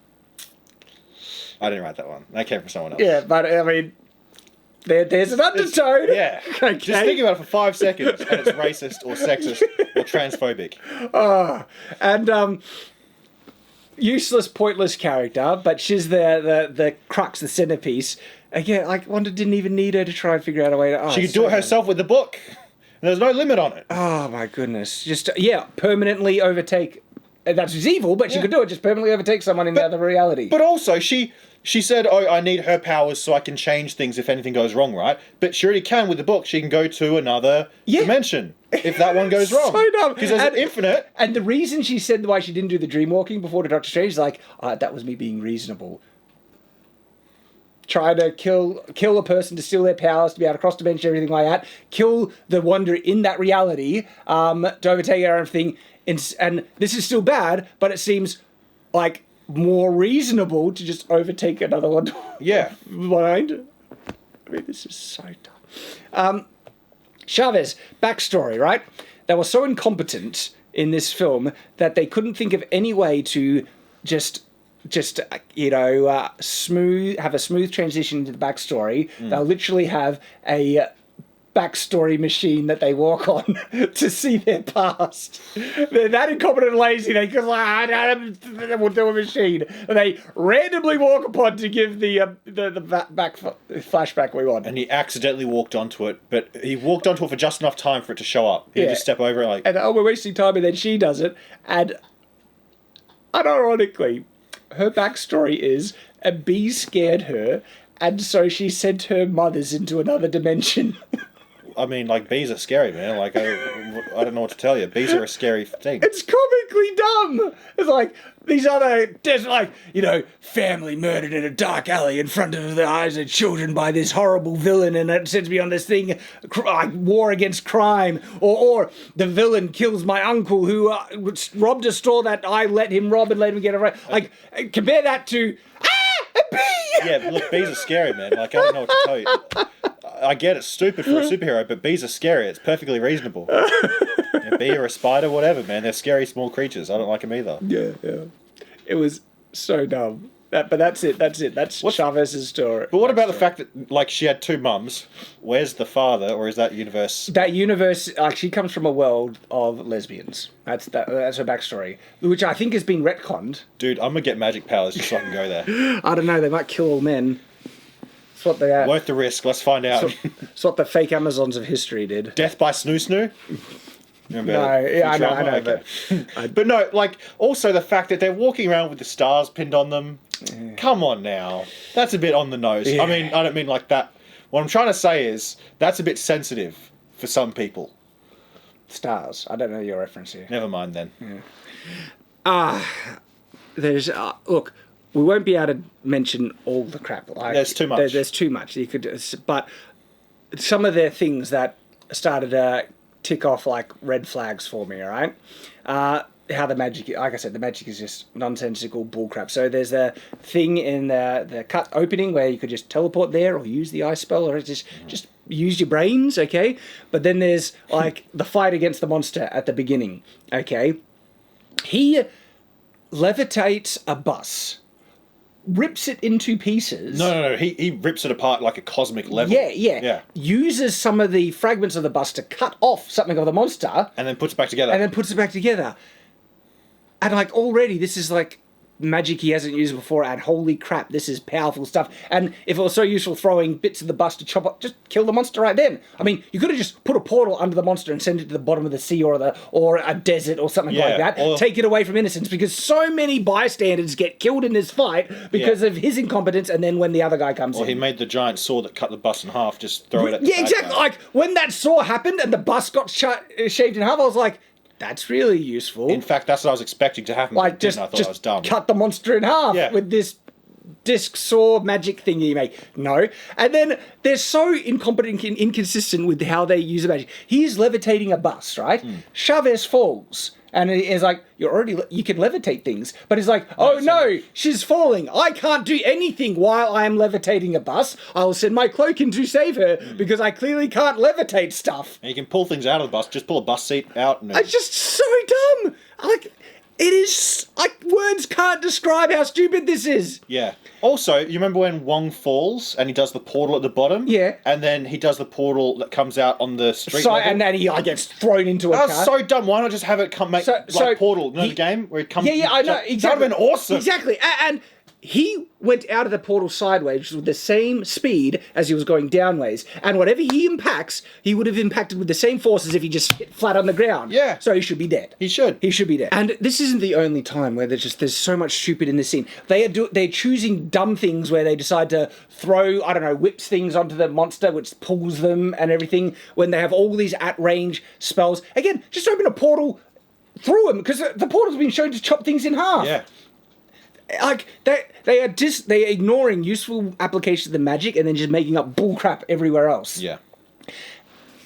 S2: I didn't write that one. That came from someone else.
S1: Yeah, but I mean, there's an undertone.
S2: Yeah.
S1: Okay.
S2: Just think about it for 5 seconds, and it's racist or sexist or transphobic.
S1: And useless, pointless character, but she's the crux, the centerpiece. Again, like, Wanda didn't even need her to try and figure out a way to...
S2: She could do it herself with the book. There's no limit on it.
S1: Oh, my goodness. Just, permanently overtake... That's evil, but she could do it, just permanently overtake someone in the other reality.
S2: But also, she said, I need her powers so I can change things if anything goes wrong, right? But she already can with the book. She can go to another dimension if that one goes wrong.
S1: So dumb.
S2: Because there's an infinite.
S1: And the reason she said why she didn't do the dream walking before to Doctor Strange is like, that was me being reasonable. Try to kill a person to steal their powers, to be able to cross dimension, everything like that. Kill the Wonder in that reality, to overtake her and everything. And this is still bad, but it seems like more reasonable to just overtake another one.
S2: Yeah.
S1: Mind. I mean, this is so dumb. Chavez, backstory, right? They were so incompetent in this film that they couldn't think of any way to just have a smooth transition into the backstory. They'll literally have a backstory machine that they walk on to see their past. They're that incompetent and lazy, they could we'll do a machine. And they randomly walk upon to give the back flashback we want.
S2: And he accidentally walked onto it, but he walked onto it for just enough time for it to show up. He just step over it
S1: And we're wasting time, and then she does it. And unironically, her backstory is a bee scared her, and so she sent her mothers into another dimension.
S2: I mean, like, bees are scary, man. Like, I don't know what to tell you. Bees are a scary thing.
S1: It's comically dumb. It's like, these other, like, family murdered in a dark alley in front of the eyes of children by this horrible villain, and it sends me on this thing, like, war against crime. Or the villain kills my uncle who robbed a store that I let him rob and let him get away. Like, compare that to, a bee!
S2: Yeah, look, bees are scary, man. Like, I don't know what to tell you. I get it's stupid for a superhero, but bees are scary. It's perfectly reasonable. A bee or a spider, whatever, man. They're scary small creatures. I don't like them either.
S1: Yeah. It was so dumb. But that's it. That's Chavez's story.
S2: But what about the fact that, like, she had 2 mums? Where's the father, or is that universe?
S1: That universe, she comes from a world of lesbians. That's her backstory, which I think has been retconned.
S2: Dude, I'm gonna get magic powers just so I can go there.
S1: I don't know. They might kill all men. That's what they are.
S2: Worth the risk. Let's find out.
S1: It's what the fake Amazons of history did.
S2: Death by Snoo Snoo? Remember
S1: I know.
S2: Okay. But no, like, also the fact that they're walking around with the stars pinned on them. Yeah. Come on now. That's a bit on the nose. Yeah. I mean, I don't mean like that. What I'm trying to say is, that's a bit sensitive for some people.
S1: Stars. I don't know your reference here.
S2: Never mind then.
S1: Yeah. There's... look, we won't be able to mention all the crap. Like,
S2: There's too much.
S1: There's too much. You could, but some of their things that started to tick off like red flags for me. All right, how the magic, like I said, the magic is just nonsensical bullcrap. So there's a thing in the cut opening where you could just teleport there, or use the ice spell, or just use your brains. Okay, but then there's like the fight against the monster at the beginning. Okay, he levitates a bus, rips it into pieces.
S2: No. He rips it apart like a cosmic level.
S1: Yeah. Uses some of the fragments of the bus to cut off something of the monster.
S2: And then puts it back together.
S1: And like already this is like magic he hasn't used before, and holy crap, this is powerful stuff. And if it was so useful throwing bits of the bus to chop up, just kill the monster right then. I mean, you could have just put a portal under the monster and send it to the bottom of the sea or a desert or something like that. Take it away from innocence, because so many bystanders get killed in this fight because of his incompetence, and then when the other guy comes in.
S2: Or he made the giant saw that cut the bus in half, just throw it at the
S1: Yeah, exactly. Like when that saw happened and the bus got shaved in half, I was like, that's really useful.
S2: In fact, that's what I was expecting to happen.
S1: Like, just
S2: I thought that was dumb.
S1: Cut the monster in half with this disc saw magic thing you make. No. And then they're so incompetent and inconsistent with how they use the magic. He's levitating a bus, right? Chavez falls. And it's like, you can levitate things. But he's like, no, she's falling. I can't do anything while I am levitating a bus. I'll send my cloak in to save her because I clearly can't levitate stuff.
S2: And you can pull things out of the bus. Just pull a bus seat out. And
S1: It's just so dumb. Like, it is, like, words can't describe how stupid this is.
S2: Yeah. Also, you remember when Wong falls and he does the portal at the bottom?
S1: Yeah.
S2: And then he does the portal that comes out on the street
S1: So,
S2: level?
S1: and then he gets thrown into a car.
S2: That was so dumb. Why not just have it come Portal, the game where it comes...
S1: Yeah, I know, exactly.
S2: That would have been awesome.
S1: Exactly. And he went out of the portal sideways with the same speed as he was going downways. And whatever he impacts, he would have impacted with the same force as if he just hit flat on the ground.
S2: Yeah.
S1: So he should be dead.
S2: He should.
S1: He should be dead. And this isn't the only time where there's so much stupid in this scene. They're choosing dumb things where they decide to throw, whips things onto the monster, which pulls them and everything, when they have all these at-range spells. Again, just open a portal through them, because the portal's been shown to chop things in half.
S2: Yeah.
S1: Like, they're ignoring useful applications of the magic and then just making up bullcrap everywhere else.
S2: Yeah.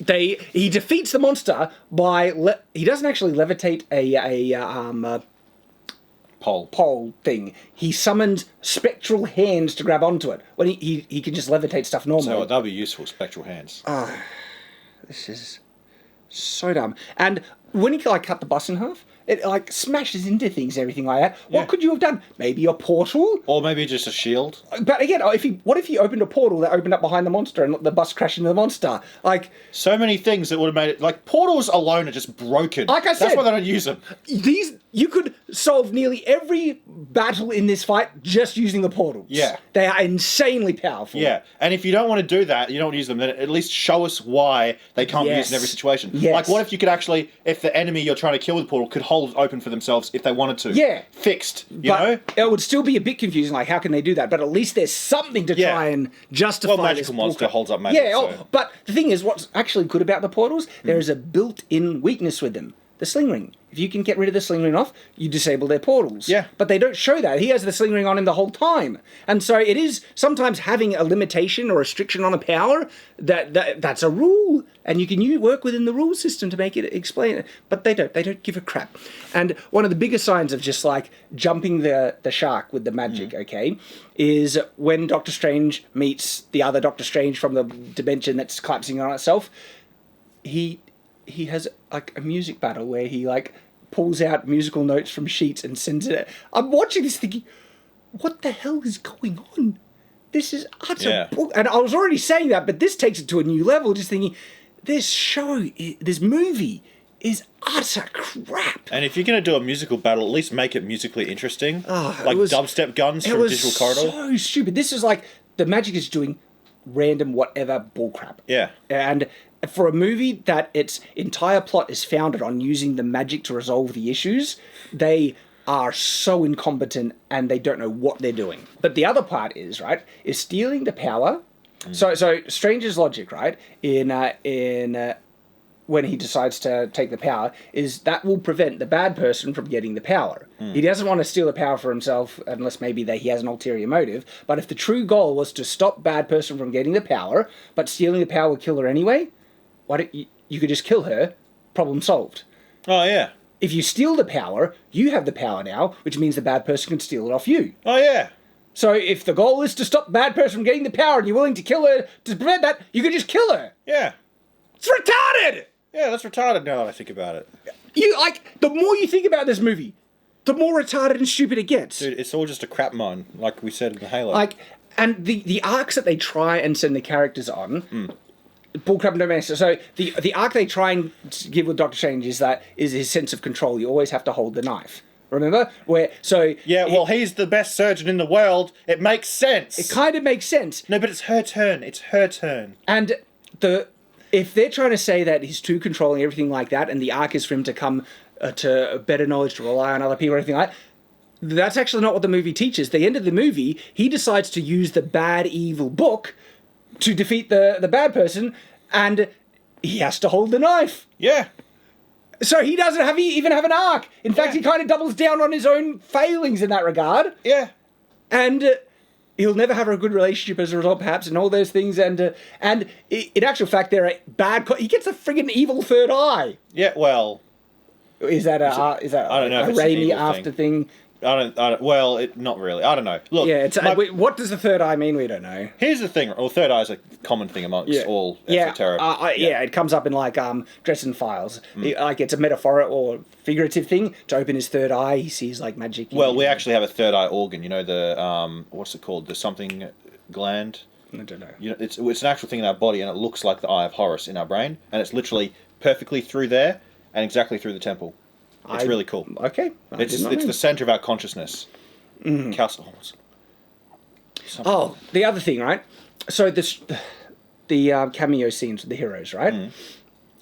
S1: He defeats the monster by he doesn't actually levitate a pole thing. He summons spectral hands to grab onto it. When he can just levitate stuff normally.
S2: So that'd be useful, spectral hands.
S1: This is so dumb. And when he cut the bus in half, it smashes into things and everything like that.
S2: Yeah.
S1: What could you have done? Maybe a portal?
S2: Or maybe just a shield.
S1: But again, what if he opened a portal that opened up behind the monster and let the bus crash into the monster?
S2: So many things that would have made it... portals alone are just broken.
S1: Like I said...
S2: That's why they don't use them.
S1: You could solve nearly every battle in this fight just using the portals.
S2: Yeah.
S1: They are insanely powerful.
S2: Yeah, and if you don't want to do that, you don't use them, then at least show us why they can't be used in every situation.
S1: Yes.
S2: Like, what if you could actually... If the enemy you're trying to kill with the portal could hold open for themselves if they wanted to.
S1: Yeah.
S2: Fixed, you know?
S1: It would still be a bit confusing, like, how can they do that? But at least there's something to try and justify.
S2: Well, Magical Monster holds up magic.
S1: Yeah, but the thing is, what's actually good about the portals, there is a built-in weakness with them. The sling ring. If you can get rid of the sling ring off, you disable their portals.
S2: Yeah.
S1: But they don't show that. He has the sling ring on him the whole time. And so it is sometimes having a limitation or restriction on a power, that's a rule. And you can work within the rule system to make it explain it. But they don't. They don't give a crap. And one of the biggest signs of just jumping the shark with the magic, okay, is when Doctor Strange meets the other Doctor Strange from the dimension that's collapsing on itself. He has a music battle where he pulls out musical notes from sheets and sends it. I'm watching this thinking, what the hell is going on? This is utter and I was already saying that, but this takes it to a new level, just thinking, this movie is utter crap.
S2: And if you're going to do a musical battle, at least make it musically interesting. Dubstep guns from Digital Corridor.
S1: So stupid. This is the magic is doing random whatever bullcrap.
S2: Yeah.
S1: And for a movie that its entire plot is founded on using the magic to resolve the issues, they are so incompetent and they don't know what they're doing. But the other part is stealing the power. So Strange's logic, right? In when he decides to take the power, is that will prevent the bad person from getting the power. He doesn't want to steal the power for himself unless maybe he has an ulterior motive. But if the true goal was to stop bad person from getting the power, but stealing the power would kill her anyway, why don't you could just kill her, problem solved.
S2: Oh, yeah.
S1: If you steal the power, you have the power now, which means the bad person can steal it off you.
S2: Oh, yeah.
S1: So if the goal is to stop the bad person from getting the power and you're willing to kill her to prevent that, you could just kill her.
S2: Yeah.
S1: It's retarded!
S2: Yeah, that's retarded now that I think about it.
S1: The more you think about this movie, the more retarded and stupid it gets.
S2: Dude, it's all just a crap mine, like we said in the Halo.
S1: And the arcs that they try and send the characters on, bullcrap and no. So the arc they try and give with Doctor Strange is his sense of control. You always have to hold the knife. Remember?
S2: He's the best surgeon in the world. It makes sense.
S1: It kind of makes sense.
S2: No, but it's her turn. It's her turn.
S1: And if they're trying to say that he's too controlling, everything like that, and the arc is for him to come to better knowledge, to rely on other people, or anything like that, that's actually not what the movie teaches. At the end of the movie, he decides to use the bad, evil book to defeat the bad person, and he has to hold the knife.
S2: Yeah.
S1: So he doesn't even have an arc. In fact, he kind of doubles down on his own failings in that regard.
S2: Yeah.
S1: And he'll never have a good relationship as a result, perhaps, and all those things. And in actual fact, they're a bad. He gets a friggin' evil third eye.
S2: Yeah. Well,
S1: is that
S2: I don't know
S1: a Raimi after thing?
S2: Not really. I don't know. Look,
S1: yeah. What does the third eye mean? We don't know.
S2: Here's the thing. Well, third eye is a common thing amongst all esoteric.
S1: It comes up in Dresden Files. It's a metaphoric or figurative thing. To open his third eye, he sees magic.
S2: Well, we actually have a third eye organ. You know the what's it called? The something gland.
S1: I don't know.
S2: You know, it's an actual thing in our body, and it looks like the Eye of Horus in our brain, and it's literally perfectly through there and exactly through the temple. It's really cool.
S1: Okay.
S2: It's the center of our consciousness.
S1: Oh, the other thing, right? So the cameo scenes with the heroes, right?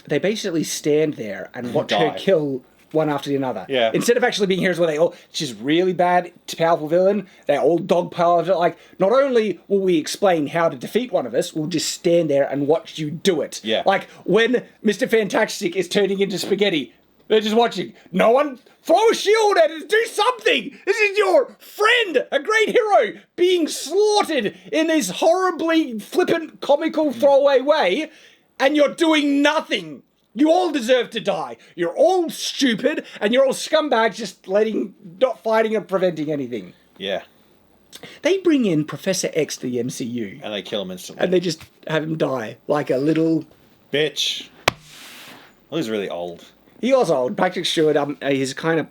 S1: They basically stand there and watch her kill one after the other.
S2: Yeah.
S1: Instead of actually being heroes where she's really bad, powerful villain, they're all dogpile. Not only will we explain how to defeat one of us, we'll just stand there and watch you do it.
S2: Yeah.
S1: Like when Mr. Fantastic is turning into spaghetti, they're just watching. No one throw a shield at it. Do something. This is your friend, a great hero, being slaughtered in this horribly flippant, comical throwaway way, and you're doing nothing. You all deserve to die. You're all stupid, and you're all scumbags just not fighting or preventing anything.
S2: Yeah.
S1: They bring in Professor X to the MCU.
S2: And they kill him instantly.
S1: And they just have him die like a little...
S2: bitch. Well, he's really old.
S1: He was old. Patrick Stewart, he's kind of...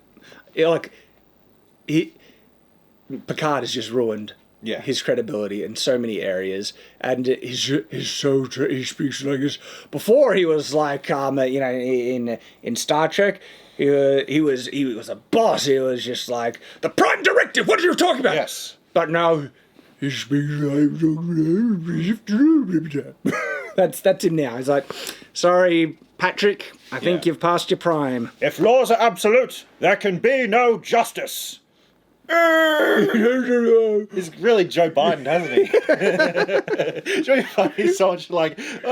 S1: Picard has just ruined his credibility in so many areas, and he speaks like this. Before he was like, in Star Trek, he was a boss. He was just like the Prime Directive. What are you talking about?
S2: Yes,
S1: but now he speaks like that's him now. He's like, sorry, Patrick, I think you've passed your prime.
S2: If laws are absolute, there can be no justice. He's really Joe Biden, hasn't he? It's really funny. He's so much like, bring in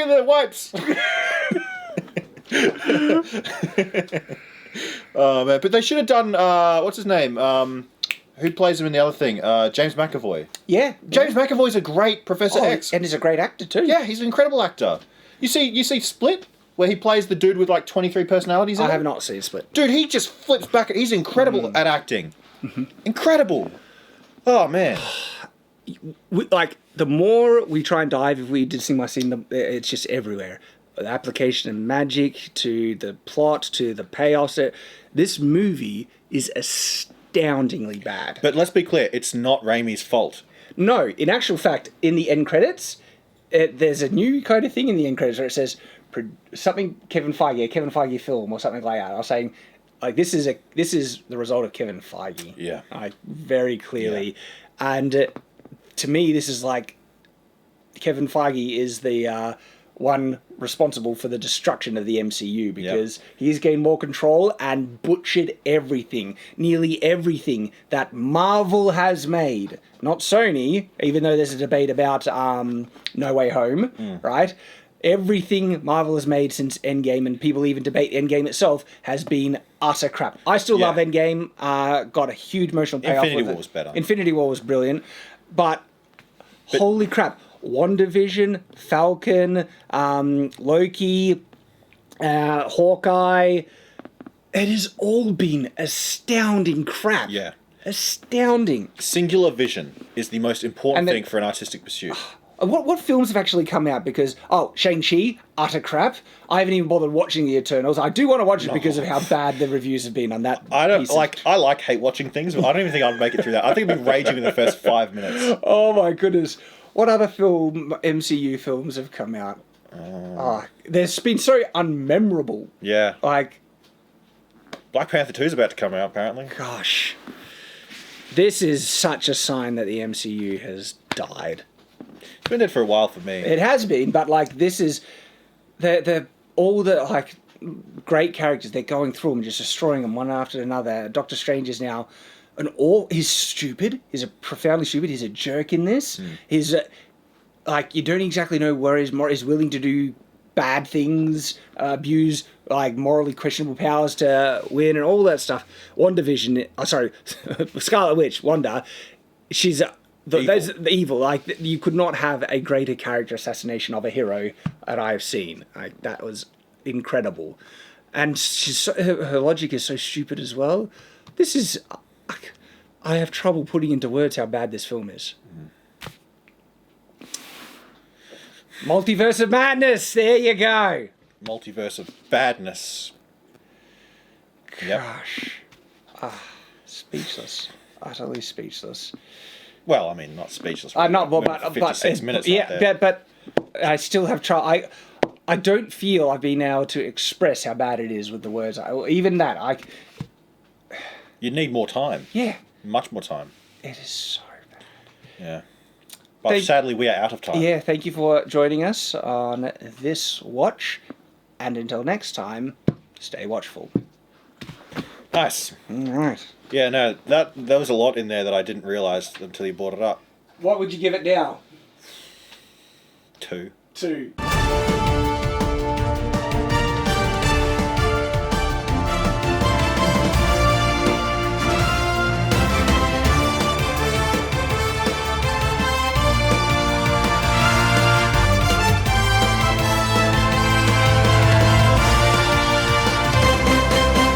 S2: the wipes. Oh man, but they should have done what's his name? Who plays him in the other thing? James McAvoy.
S1: Yeah,
S2: James McAvoy's a great Professor X,
S1: and he's a great actor too.
S2: Yeah, he's an incredible actor. You see Split, where he plays the dude with 23 personalities.
S1: I have not seen Split.
S2: Dude, he just flips back. He's incredible at acting. Incredible. Oh man.
S1: The more we try and dive, if we did scene by scene, it's just everywhere. The application of magic to the plot to the payoffs. This movie is astoundingly bad.
S2: But let's be clear, it's not Raimi's fault.
S1: No, in actual fact, in the end credits, there's a new kind of thing in the end credits where it says something Kevin Feige film or something like that. I was saying, this is the result of Kevin Feige.
S2: Yeah.
S1: Very clearly, and to me, this is Kevin Feige is the one responsible for the destruction of the MCU because he's gained more control and butchered everything, nearly everything that Marvel has made. Not Sony, even though there's a debate about No Way Home, right? everything Marvel has made since Endgame, and people even debate Endgame itself, has been utter crap. I still love Endgame. Got a huge emotional payoff.
S2: Infinity War was better.
S1: Infinity War was brilliant, but holy crap! WandaVision, Falcon, Loki, Hawkeye. It has all been astounding crap.
S2: Yeah.
S1: Astounding.
S2: Singular vision is the most important thing for an artistic pursuit.
S1: What films have actually come out? Because, Shang-Chi, utter crap. I haven't even bothered watching The Eternals. I do want to watch it because of how bad the reviews have been on that.
S2: I hate watching things, but I don't even think I'd make it through that. I think I'd be raging in the first 5 minutes.
S1: Oh my goodness. What other MCU films have come out? There's been so unmemorable.
S2: Yeah.
S1: Like,
S2: Black Panther 2 is about to come out, apparently.
S1: gosh. This is such a sign that the MCU has died.
S2: It's been dead for a while for me.
S1: It has been, but like this is they're all the like great characters. They're going through them and just destroying them one after another. Doctor Strange is now he's stupid. He's a profoundly stupid. He's a jerk in this. He's like you don't exactly know where he's willing to do bad things, abuse like morally questionable powers to win and all that stuff. WandaVision, Scarlet Witch, Wanda, she's evil. Like you could not have a greater character assassination of a hero that I've seen. Like that was incredible, and her logic is so stupid as well. This is, I have trouble putting into words how bad this film is. Multiverse of Madness. There you go.
S2: Multiverse of badness. Yep.
S1: Gosh. Speechless. Utterly speechless.
S2: Well, I mean, not speechless.
S1: Not,
S2: We're
S1: but
S2: 56 minutes.
S1: Yeah, but I still have trouble. I don't feel I've been able to express how bad it is with the words. Even that,
S2: You need more time.
S1: Yeah.
S2: Much more time.
S1: It is so bad.
S2: Yeah. But sadly, we are out of time.
S1: Yeah, thank you for joining us on this watch. And until next time, stay watchful.
S2: Nice.
S1: All right.
S2: Yeah, no, there was a lot in there that I didn't realise until you brought it up.
S1: What would you give it now?
S2: 2.
S1: 2.